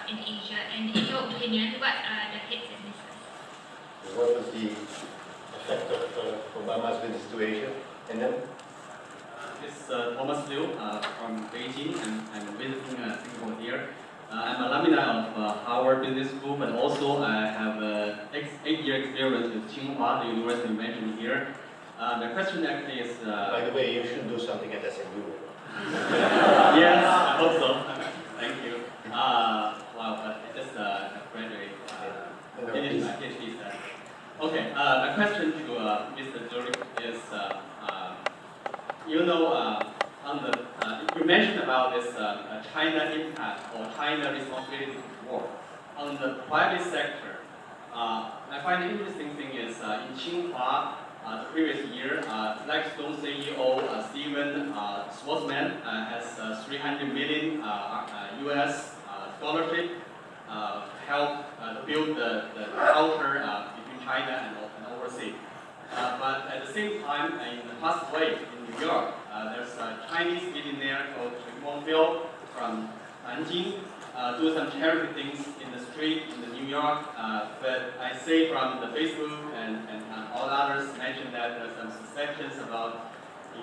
Speaker 9: in Asia, and in your opinion, what are the hits and misses?
Speaker 4: What was the effect of Obama's visit to Asia? And then?
Speaker 10: It's Thomas Liu from Beijing, and I'm visiting Singapore here. I'm an alumni of Harvard Business School, but also I have 8-year experience with Tsinghua, the university mentioned here. The question actually is...
Speaker 4: By the way, you should do something at SMU.
Speaker 10: Yes, I hope so. Thank you. Wow, but I just graduated, finished my PhD study. Okay, my question to Mr. Zollick is, you know, on the, you mentioned about this China impact or China responsibility to war. On the private sector, I find the interesting thing is in Tsinghua, the previous year, Blackstone CEO Steven Schwarzman has 300 million US scholarship to help build the culture between China and overseas. But at the same time, in the past week in New York, there's a Chinese billionaire called Phil from Nanjing do some charity things in the street in New York. But I say from the Facebook and all others mentioned that there's some suspicions about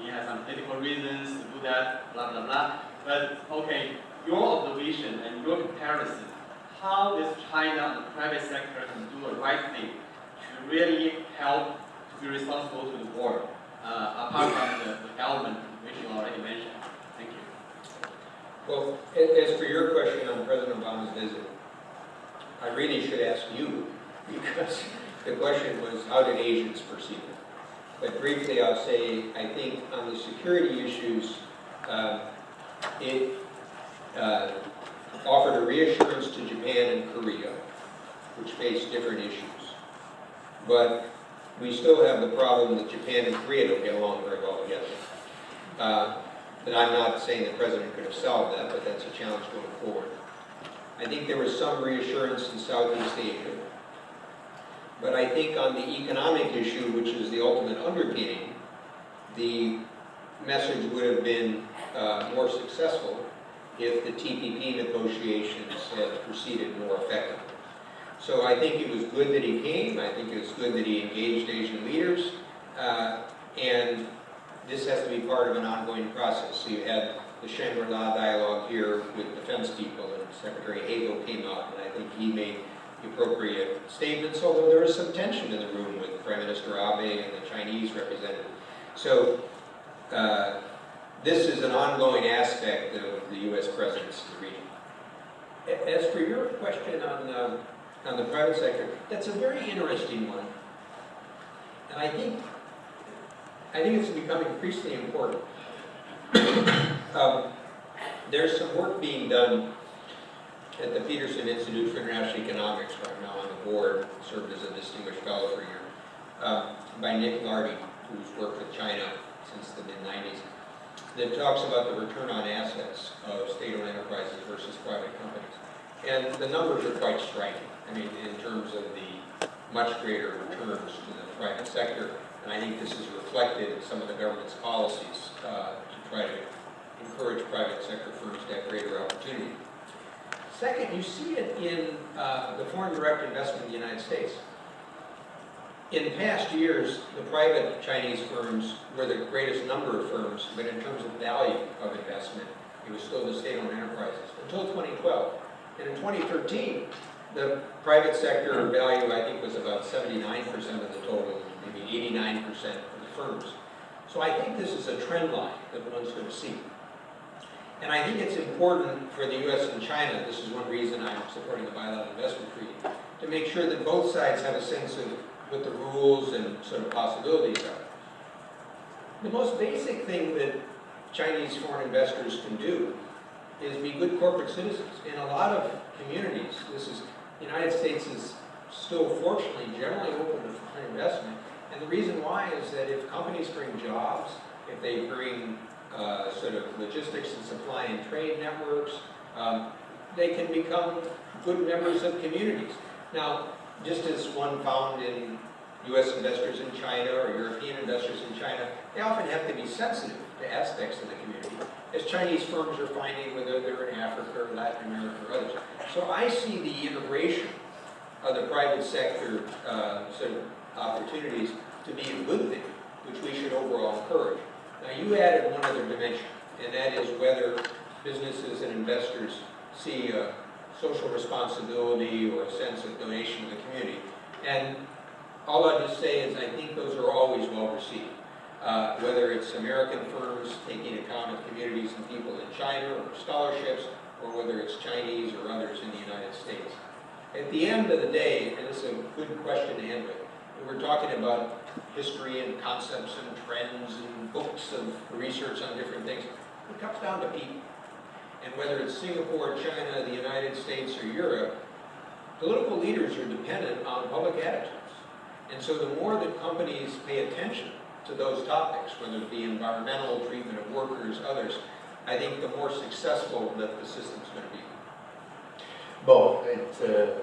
Speaker 10: he has some political reasons to do that, blah, blah, blah. But okay, your observation and your comparison, how does China and the private sector can do the right thing to really help to be responsible to the world, apart from the government, which you already mentioned? Thank you.
Speaker 3: Well, as for your question on President Obama's visit, I really should ask you, because the question was, how did Asians perceive it? But briefly, I'll say, I think on the security issues, it offered a reassurance to Japan and Korea, which face different issues. But we still have the problem that Japan and Korea don't get along very well together. And I'm not saying the president could have solved that, but that's a challenge going forward. I think there was some reassurance in Southeast Asia. But I think on the economic issue, which is the ultimate underpinning, the message would have been more successful if the TPP negotiations had proceeded more effectively. So I think it was good that he came. I think it was good that he engaged Asian leaders. And this has to be part of an ongoing process. So you had the Shangri-La dialogue here with defense people, and Secretary Hagel came out, and I think he made the appropriate statements, although there was some tension in the room with Prime Minister Abe and the Chinese representative. So this is an ongoing aspect of the U.S. presence in the region. As for your question on the private sector, that's a very interesting one. And I think it's becoming increasingly important. There's some work being done at the Peterson Institute for International Economics, where I'm now on the board, served as a distinguished fellow for a year, by Nick Lardy, who's worked with China since the mid-90s, that talks about the return on assets of state-owned enterprises versus private companies. And the numbers are quite striking. I mean, in terms of the much greater returns to the private sector. And I think this is reflected in some of the government's policies to try to encourage private sector firms to have greater opportunity. Second, you see it in the foreign direct investment in the United States. In past years, the private Chinese firms were the greatest number of firms, but in terms of value of investment, it was still the state-owned enterprises until 2012. And in 2013, the private sector value, I think, was about 79% of the total, maybe 89% of the firms. So I think this is a trend line that one's going to see. And I think it's important for the US and China, this is one reason I'm supporting the bilateral investment treaty, to make sure that both sides have a sense of what the rules and sort of possibilities are. The most basic thing that Chinese foreign investors can do is be good corporate citizens. In a lot of communities, the United States is still fortunately generally open to foreign investment. And the reason why is that if companies bring jobs, if they bring sort of logistics and supply and trade networks, they can become good members of communities. Now, just as one found in US investors in China or European investors in China, they often have to be sensitive to aspects of the community, as Chinese firms are finding whether they're in Africa or Latin America or others. So I see the integration of the private sector sort of opportunities to be a good thing, which we should overall encourage. Now you added one other dimension, and that is whether businesses and investors see a social responsibility or a sense of donation to the community. And all I'll just say is I think those are always well received. Whether it's American firms taking account of communities and people in China or scholarships, or whether it's Chinese or others in the United States. At the end of the day, and this is a good question to end with, we're talking about history and concepts and trends and books of research on different things. It comes down to people. And whether it's Singapore, China, the United States, or Europe, political leaders are dependent on public attitudes. And so the more that companies pay attention to those topics, whether it be environmental, treatment of workers, others, I think the more successful that the system's going to be.
Speaker 4: Well,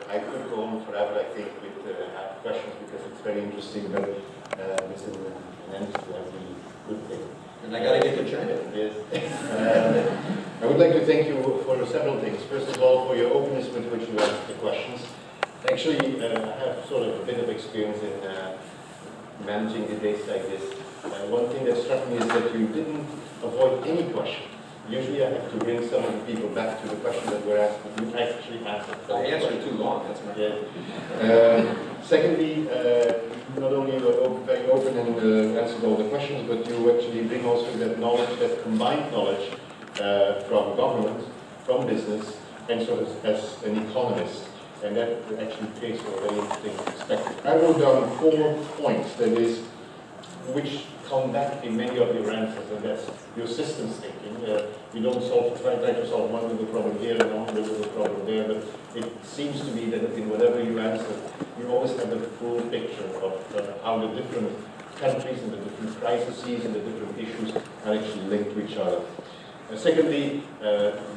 Speaker 4: I could go on forever, I think, with questions because it's very interesting, but this is an end to every good thing.
Speaker 3: And I got to get to China.
Speaker 4: Yes. I would like to thank you for several things. First of all, for your openness with which you asked the questions. Actually, I have sort of a bit of experience in managing debates like this. One thing that struck me is that you didn't avoid any question. Usually I have to bring some of the people back to the question that were asked, but you actually answered.
Speaker 3: I answered too long, that's right.
Speaker 4: Yeah. Secondly, not only were you very open and answered all the questions, but you actually bring also that knowledge, that combined knowledge from government, from business, and sort of as an economist. And that actually creates a very interesting perspective. I wrote down 4 points, that is, which come back in many of your answers, and that's your systems thinking. You don't try to solve one little problem here and one little problem there, but it seems to me that in whatever you answer, you always have a full picture of how the different countries and the different crises and the different issues are actually linked to each other. Secondly,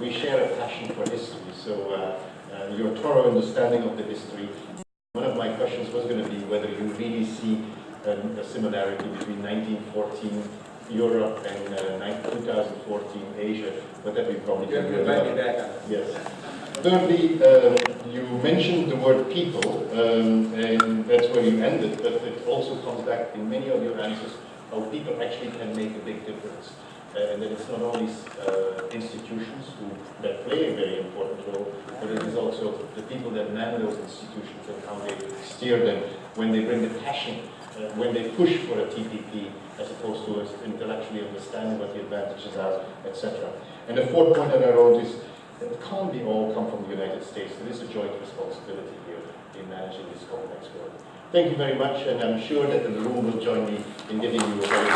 Speaker 4: we share a passion for history, so your thorough understanding of the history. One of my questions was going to be whether you really see a similarity between 1914 Europe and 2014 Asia, but that we probably can do another. Yes. Thirdly, you mentioned the word people, and that's where you ended, but it also comes back in many of your answers how people actually can make a big difference. And that it's not only institutions that play a very important role, but it is also the people that man those institutions and how they steer them when they bring the passion, when they push for a TPP as opposed to intellectually understanding what the advantages are, etc. And the fourth point that I wrote is that it can't be all come from the United States. There is a joint responsibility here in managing this complex world. Thank you very much, and I'm sure that the room will join me in giving you a very